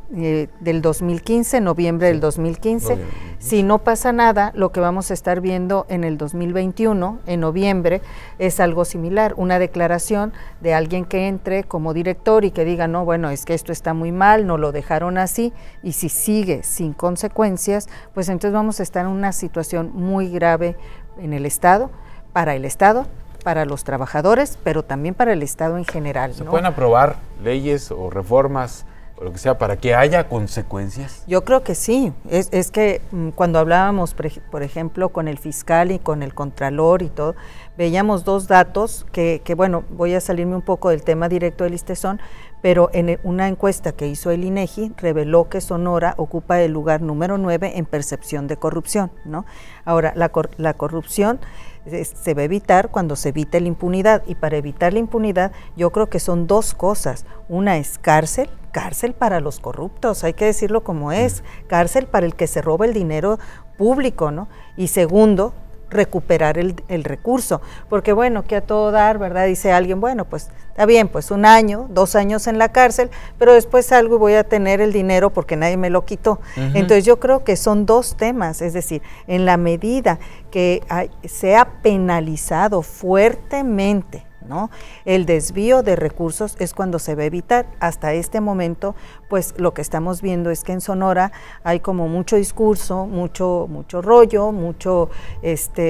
del 2015, noviembre del 2015. Si no pasa nada, lo que vamos a estar viendo en el 2021, en noviembre, es algo similar, una declaración de alguien que entre como director y que diga, no, bueno, es que esto está muy mal, no lo dejaron así, y si sigue sin consecuencias, pues entonces vamos a estar en una situación muy grave en el Estado, para los trabajadores, pero también para el Estado en general. ¿Se pueden aprobar leyes o reformas o lo que sea para que haya consecuencias? Yo creo que sí. Es que cuando hablábamos, por ejemplo, con el fiscal y con el contralor y todo, veíamos dos datos que bueno, voy a salirme un poco del tema directo del ISTESON, pero en una encuesta que hizo el INEGI reveló que Sonora ocupa el lugar número 9 en percepción de corrupción, ¿no? Ahora, la corrupción se va a evitar cuando se evite la impunidad, y para evitar la impunidad yo creo que son dos cosas. Una es cárcel para los corruptos, hay que decirlo como es, cárcel para el que se roba el dinero público, ¿no? Y segundo, recuperar el recurso, porque bueno, que a todo dar, ¿verdad? Dice alguien, bueno, pues está bien, pues 1 año, 2 años en la cárcel, pero después salgo y voy a tener el dinero porque nadie me lo quitó. Entonces yo creo que son dos temas, es decir, en la medida que sea penalizado fuertemente, ¿no?, el desvío de recursos, es cuando se va a evitar. Hasta este momento, pues lo que estamos viendo es que en Sonora hay como mucho discurso, mucho rollo, mucho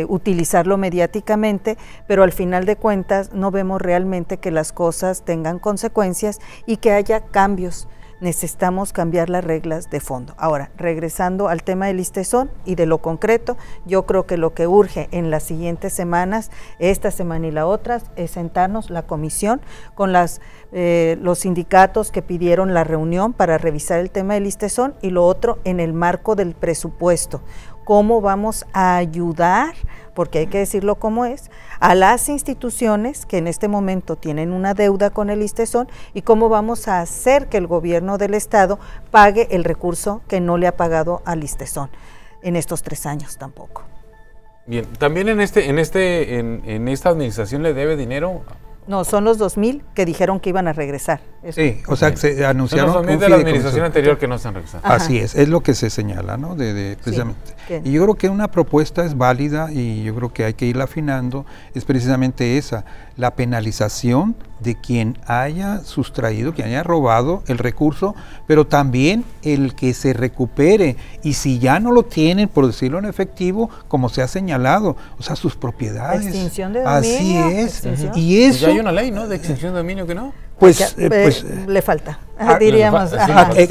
utilizarlo mediáticamente, pero al final de cuentas no vemos realmente que las cosas tengan consecuencias y que haya cambios. Necesitamos cambiar las reglas de fondo. Ahora, regresando al tema del ISTESON y de lo concreto, yo creo que lo que urge en las siguientes semanas, esta semana y la otra, es sentarnos la comisión con los sindicatos que pidieron la reunión para revisar el tema del ISTESON, y lo otro en el marco del presupuesto. ¿Cómo vamos a ayudar, porque hay que decirlo como es, a las instituciones que en este momento tienen una deuda con el ISTESON, y cómo vamos a hacer que el gobierno del Estado pague el recurso que no le ha pagado al ISTESON en estos 3 años tampoco? Bien, también en esta administración le debe dinero. No, son los 2,000 que dijeron que iban a regresar. Eso. Sí, o sea, que se anunciaron. Son los 2,000 de la administración anterior que no se han regresado. Así es lo que se señala, ¿no? Precisamente. Sí. Y yo creo que una propuesta es válida, y yo creo que hay que irla afinando, es precisamente esa, la penalización de quien haya sustraído, quien haya robado el recurso, pero también el que se recupere, y si ya no lo tienen, por decirlo en efectivo, como se ha señalado, o sea, sus propiedades. Extinción de dominio. Así es. Y eso, pues ya hay una ley, ¿no?, de extinción de dominio, que no. Pues le falta, diríamos.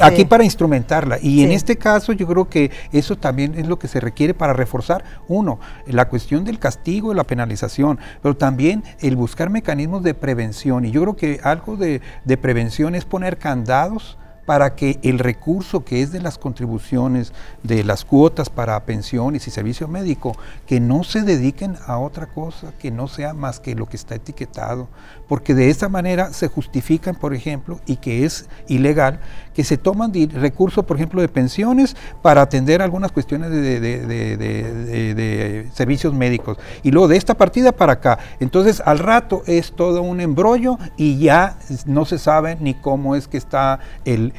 Aquí para instrumentarla, y en este caso yo creo que eso también es lo que se requiere para reforzar, uno, la cuestión del castigo y la penalización, pero también el buscar mecanismos de prevención, y yo creo que algo de prevención es poner candados para que el recurso que es de las contribuciones, de las cuotas para pensiones y servicio médico, que no se dediquen a otra cosa que no sea más que lo que está etiquetado, porque de esta manera se justifican, por ejemplo, y que es ilegal, que se toman recursos, por ejemplo, de pensiones para atender algunas cuestiones de servicios médicos, y luego de esta partida para acá. Entonces, al rato es todo un embrollo y ya no se sabe ni cómo es que está el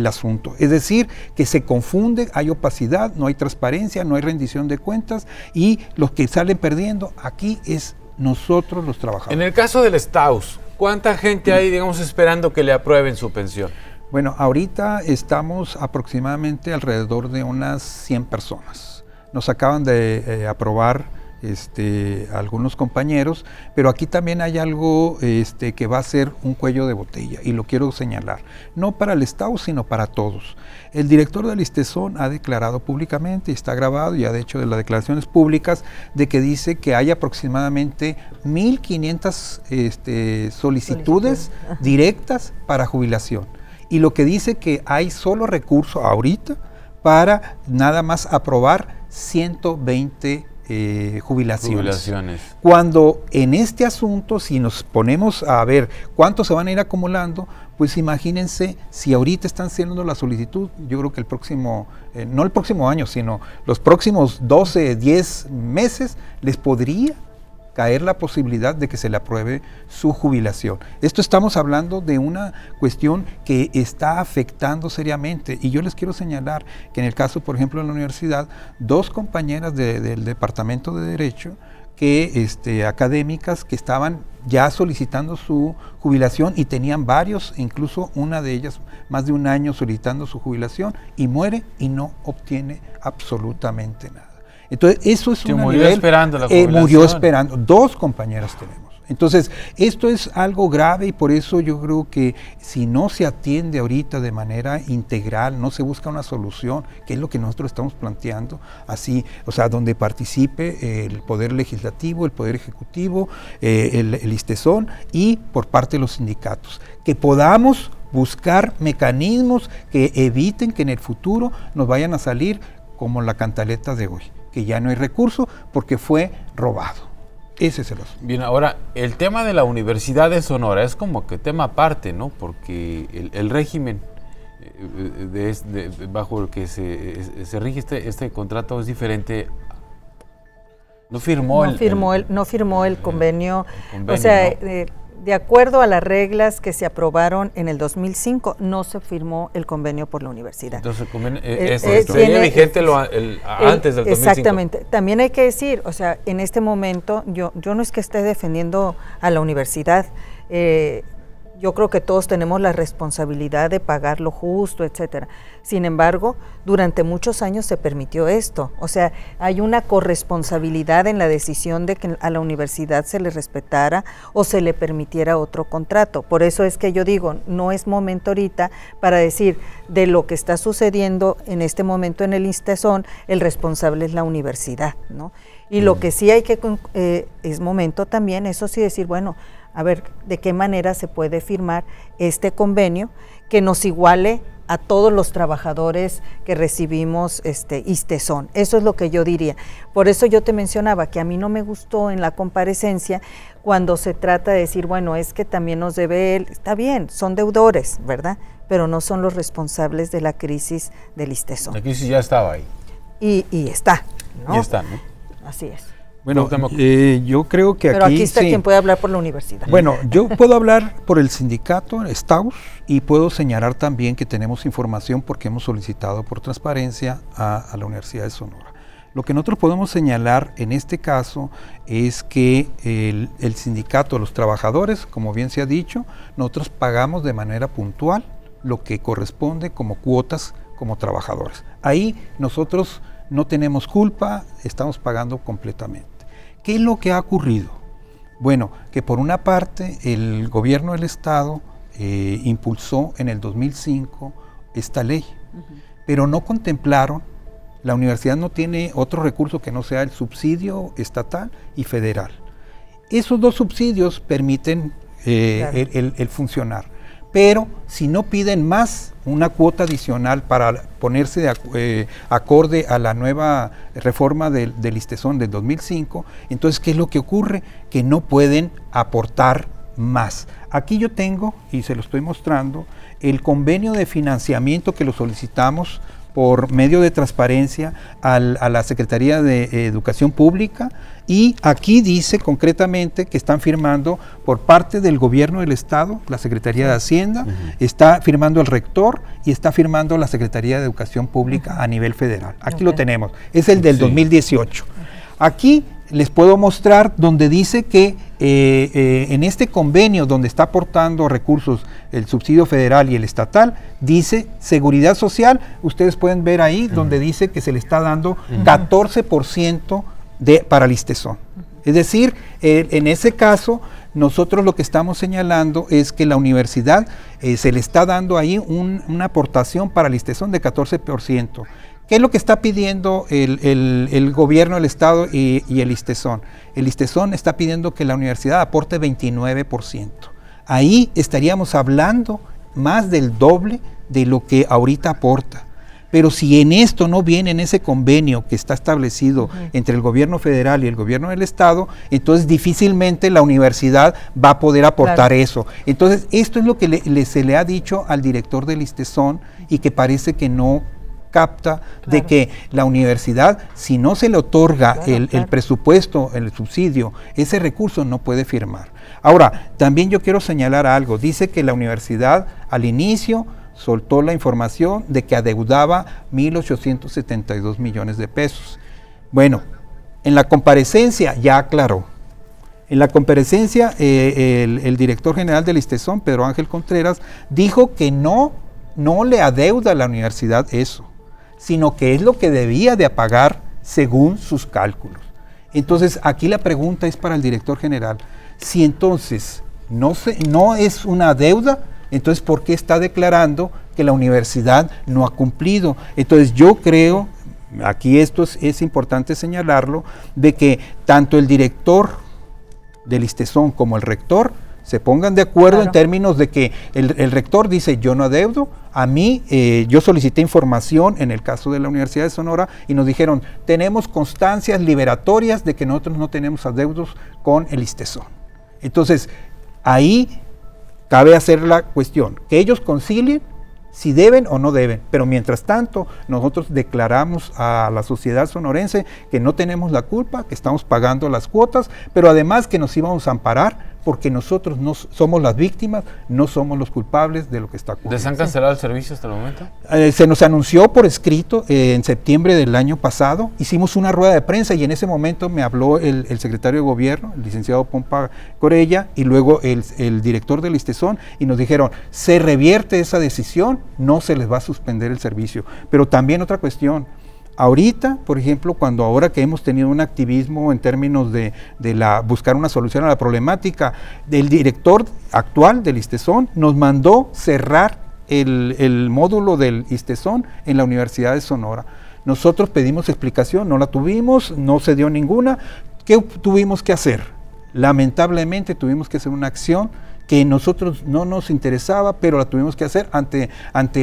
asunto. Es decir, que se confunde, hay opacidad, no hay transparencia, no hay rendición de cuentas, y los que salen perdiendo aquí es nosotros los trabajadores. En el caso del STAUS, ¿cuánta gente hay, digamos, esperando que le aprueben su pensión? Bueno, ahorita estamos aproximadamente alrededor de unas 100 personas. Nos acaban de aprobar algunos compañeros, pero aquí también hay algo que va a ser un cuello de botella, y lo quiero señalar, no para el Estado, sino para todos. El director del ISTESON ha declarado públicamente, y está grabado, ya de hecho de las declaraciones públicas, de que dice que hay aproximadamente 1.500 solicitudes directas para jubilación, y lo que dice que hay solo recurso ahorita para nada más aprobar 120 jubilaciones. Cuando en este asunto, si nos ponemos a ver cuántos se van a ir acumulando, pues imagínense si ahorita están haciendo la solicitud, yo creo que el próximo, no el próximo año, sino los próximos 12, 10 meses, les podría caer la posibilidad de que se le apruebe su jubilación. Esto estamos hablando de una cuestión que está afectando seriamente, y yo les quiero señalar que en el caso, por ejemplo, de la universidad, 2 compañeras del Departamento de Derecho, académicas, que estaban ya solicitando su jubilación y tenían varios, incluso una de ellas más de un año solicitando su jubilación, y muere y no obtiene absolutamente nada. Entonces, eso es un murió esperando la jubilación. Murió esperando. 2 compañeras tenemos. Entonces, esto es algo grave, y por eso yo creo que si no se atiende ahorita de manera integral, no se busca una solución, que es lo que nosotros estamos planteando, así, o sea, donde participe el Poder Legislativo, el Poder Ejecutivo, el ISTESON, y por parte de los sindicatos, que podamos buscar mecanismos que eviten que en el futuro nos vayan a salir como la cantaleta de hoy, que ya no hay recurso porque fue robado. Ese es el asunto. Bien, ahora, el tema de la Universidad de Sonora es como que tema aparte, ¿no? Porque el régimen bajo el que se rige este contrato es diferente. No firmó el convenio. O sea, ¿no? De acuerdo a las reglas que se aprobaron en el 2005, no se firmó el convenio por la universidad. Entonces, sería vigente antes del 2005. Exactamente. También hay que decir, o sea, en este momento, yo no es que esté defendiendo a la universidad, yo creo que todos tenemos la responsabilidad de pagar lo justo, etcétera. Sin embargo, durante muchos años se permitió esto. O sea, hay una corresponsabilidad en la decisión de que a la universidad se le respetara o se le permitiera otro contrato. Por eso es que yo digo, no es momento ahorita para decir de lo que está sucediendo en este momento en el ISTESON, el responsable es la universidad, ¿no? Y lo que sí hay que, es momento también, eso sí, decir, bueno, a ver, ¿de qué manera se puede firmar este convenio que nos iguale a todos los trabajadores que recibimos ISTESON? Eso es lo que yo diría. Por eso yo te mencionaba que a mí no me gustó en la comparecencia cuando se trata de decir, bueno, es que también nos debe él, está bien, son deudores, ¿verdad? Pero no son los responsables de la crisis del ISTESON. La crisis ya estaba ahí. Y está, ¿no? Ya está, ¿no? Así es. Bueno, yo creo que pero aquí está quien puede hablar por la universidad. Bueno, yo puedo hablar por el sindicato, STAUS, y puedo señalar también que tenemos información porque hemos solicitado por transparencia a la Universidad de Sonora. Lo que nosotros podemos señalar en este caso es que el sindicato, los trabajadores, como bien se ha dicho, nosotros pagamos de manera puntual lo que corresponde como cuotas como trabajadores. Ahí nosotros no tenemos culpa, estamos pagando completamente. ¿Qué es lo que ha ocurrido? Bueno, que por una parte el gobierno del Estado impulsó en el 2005 esta ley, pero no contemplaron, la universidad no tiene otro recurso que no sea el subsidio estatal y federal. Esos 2 subsidios permiten el funcionar, pero si no piden más, una cuota adicional para ponerse acorde a la nueva reforma del ISTESON del 2005, entonces, ¿qué es lo que ocurre? Que no pueden aportar más. Aquí yo tengo, y se lo estoy mostrando, el convenio de financiamiento que lo solicitamos por medio de transparencia a la Secretaría de Educación Pública, y aquí dice concretamente que están firmando por parte del gobierno del Estado, la Secretaría de Hacienda, está firmando el rector y está firmando la Secretaría de Educación Pública a nivel federal. Aquí lo tenemos, es el del 2018. Aquí les puedo mostrar donde dice que en este convenio donde está aportando recursos el subsidio federal y el estatal, dice seguridad social, ustedes pueden ver ahí donde dice que se le está dando 14% para el ISTESON. Es decir, en ese caso, nosotros lo que estamos señalando es que la universidad se le está dando ahí una aportación para el ISTESON de 14%. ¿Qué es lo que está pidiendo el gobierno, el Estado y el ISTESON? El ISTESON está pidiendo que la universidad aporte 29%. Ahí estaríamos hablando más del doble de lo que ahorita aporta. Pero si en esto no viene en ese convenio que está establecido entre el gobierno federal y el gobierno del estado, entonces difícilmente la universidad va a poder aportar eso. Entonces esto es lo que se le ha dicho al director del ISTESON y que parece que no capta de que la universidad, si no se le otorga el presupuesto, el subsidio, ese recurso no puede firmar. Ahora, también yo quiero señalar algo. Dice que la universidad al inicio soltó la información de que adeudaba 1.872 millones de pesos. Bueno, en la comparecencia ya aclaró. En la comparecencia el director general del ISTESON, Pedro Ángel Contreras, dijo que no le adeuda a la universidad eso, sino que es lo que debía de pagar según sus cálculos. Entonces, aquí la pregunta es para el director general. Si entonces no es una deuda, entonces ¿por qué está declarando que la universidad no ha cumplido? Entonces yo creo, aquí esto es importante señalarlo, de que tanto el director del ISTESON como el rector se pongan de acuerdo en términos de que el rector dice yo no adeudo, a mí yo solicité información en el caso de la Universidad de Sonora y nos dijeron tenemos constancias liberatorias de que nosotros no tenemos adeudos con el ISTESON. Entonces ahí cabe hacer la cuestión, que ellos concilien si deben o no deben, pero mientras tanto nosotros declaramos a la sociedad sonorense que no tenemos la culpa, que estamos pagando las cuotas, pero además que nos íbamos a amparar porque nosotros no somos las víctimas, no somos los culpables de lo que está ocurriendo. ¿Les han cancelado el servicio hasta el momento? Se nos anunció por escrito en septiembre del año pasado, hicimos una rueda de prensa y en ese momento me habló el secretario de gobierno, el licenciado Pompa Corella, y luego el director del ISTESON, y nos dijeron, se revierte esa decisión, no se les va a suspender el servicio. Pero también otra cuestión, ahorita, por ejemplo, ahora que hemos tenido un activismo en términos de buscar una solución a la problemática, el director actual del ISTESON nos mandó cerrar el módulo del ISTESON en la Universidad de Sonora. Nosotros pedimos explicación, no la tuvimos, no se dio ninguna. ¿Qué tuvimos que hacer? Lamentablemente tuvimos que hacer una acción que nosotros no nos interesaba, pero la tuvimos que hacer ante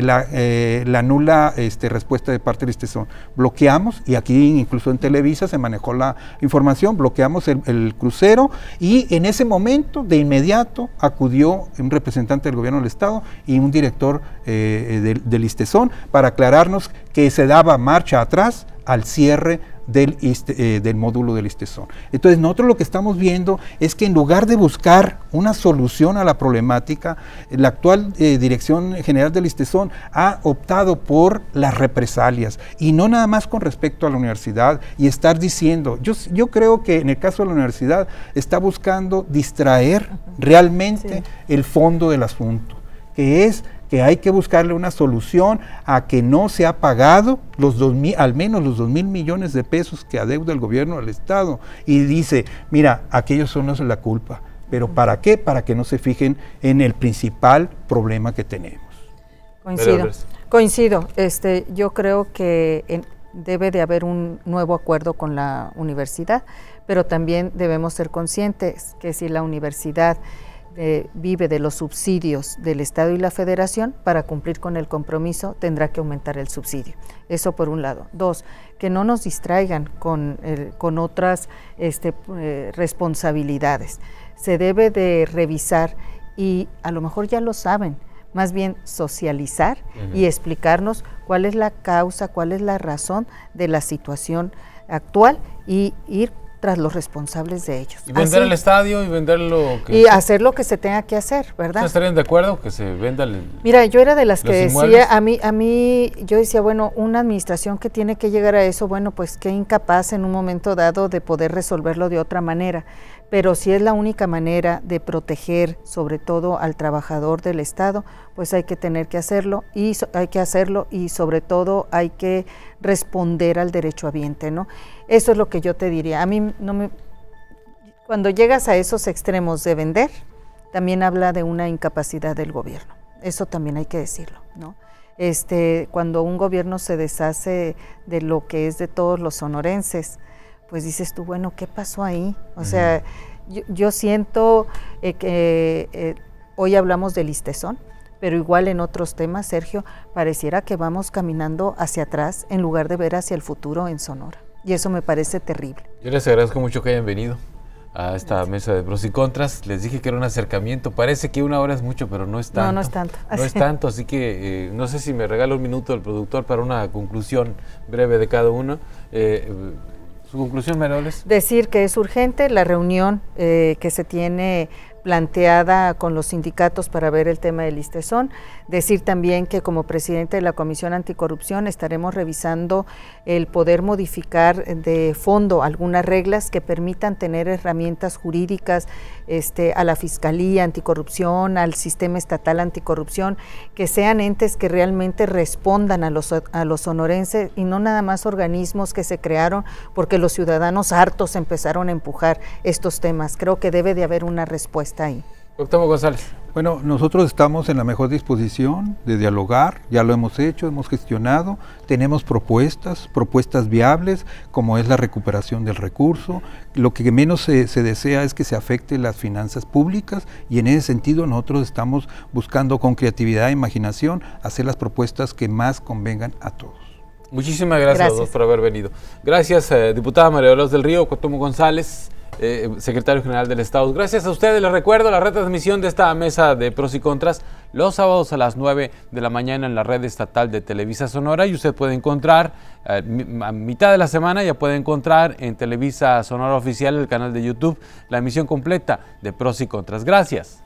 la nula respuesta de parte del ISTESON. Bloqueamos, y aquí incluso en Televisa se manejó la información, bloqueamos el crucero, y en ese momento, de inmediato, acudió un representante del gobierno del estado y un director del ISTESON para aclararnos que se daba marcha atrás al cierre del módulo del ISTESON. Entonces nosotros lo que estamos viendo es que en lugar de buscar una solución a la problemática, la actual Dirección General del ISTESON ha optado por las represalias, y no nada más con respecto a la universidad, y estar diciendo, yo creo que en el caso de la universidad está buscando distraer realmente el fondo del asunto, que es que hay que buscarle una solución a que no se ha pagado al menos los 2,000 millones de pesos que adeuda el gobierno del estado, y dice, mira, aquellos son los de la culpa, pero ¿para qué? Para que no se fijen en el principal problema que tenemos. Coincido, yo creo que debe de haber un nuevo acuerdo con la universidad, pero también debemos ser conscientes que si la universidad vive de los subsidios del Estado y la Federación, para cumplir con el compromiso tendrá que aumentar el subsidio. Eso por un lado. Dos, que no nos distraigan con otras responsabilidades. Se debe de revisar, y a lo mejor ya lo saben, más bien socializar y explicarnos cuál es la causa, cuál es la razón de la situación actual, y ir tras los responsables de ellos. Y vender el estadio y vender lo que... Y hacer lo que se tenga que hacer, ¿verdad? ¿Estarían de acuerdo que se venda Mira, yo era de las que decía, a mí, yo decía, bueno, una administración que tiene que llegar a eso, bueno, pues qué incapaz en un momento dado de poder resolverlo de otra manera. pero si es la única manera de proteger sobre todo al trabajador del Estado, pues hay que tener que hacerlo y sobre todo hay que responder al derechohabiente, ¿no? Eso es lo que yo te diría. A mí cuando llegas a esos extremos de vender, también habla de una incapacidad del gobierno. Eso también hay que decirlo, ¿no? Cuando un gobierno se deshace de lo que es de todos los sonorenses, pues dices tú, bueno, ¿qué pasó ahí? O sea, yo siento que hoy hablamos del listezón, pero igual en otros temas, Sergio, pareciera que vamos caminando hacia atrás en lugar de ver hacia el futuro en Sonora. Y eso me parece terrible. Yo les agradezco mucho que hayan venido a esta mesa de pros y contras. Les dije que era un acercamiento. Parece que una hora es mucho, pero no es tanto. No es tanto. No es tanto, así que no sé si me regala un minuto el productor para una conclusión breve de cada uno. ¿Su conclusión, María Dolores? Decir que es urgente la reunión que se tiene planteada con los sindicatos para ver el tema del listezón. Decir también que como presidente de la Comisión Anticorrupción estaremos revisando el poder modificar de fondo algunas reglas que permitan tener herramientas jurídicas a la Fiscalía Anticorrupción, al Sistema Estatal Anticorrupción, que sean entes que realmente respondan a los sonorenses y no nada más organismos que se crearon porque los ciudadanos hartos empezaron a empujar estos temas. Creo que debe de haber una respuesta ahí. Octavio González. Bueno, nosotros estamos en la mejor disposición de dialogar, ya lo hemos hecho, hemos gestionado, tenemos propuestas viables, como es la recuperación del recurso. Lo que menos se desea es que se afecte las finanzas públicas y en ese sentido nosotros estamos buscando con creatividad e imaginación hacer las propuestas que más convengan a todos. Muchísimas gracias a los dos por haber venido. Gracias, diputada María Dolores del Río, Cuauhtémoc González, secretario general del Estado. Gracias a ustedes. Les recuerdo la retransmisión de esta mesa de pros y contras los sábados a las 9 de la mañana en la red estatal de Televisa Sonora, y usted puede encontrar a mitad de la semana, ya puede encontrar en Televisa Sonora Oficial, el canal de YouTube, la emisión completa de pros y contras. Gracias.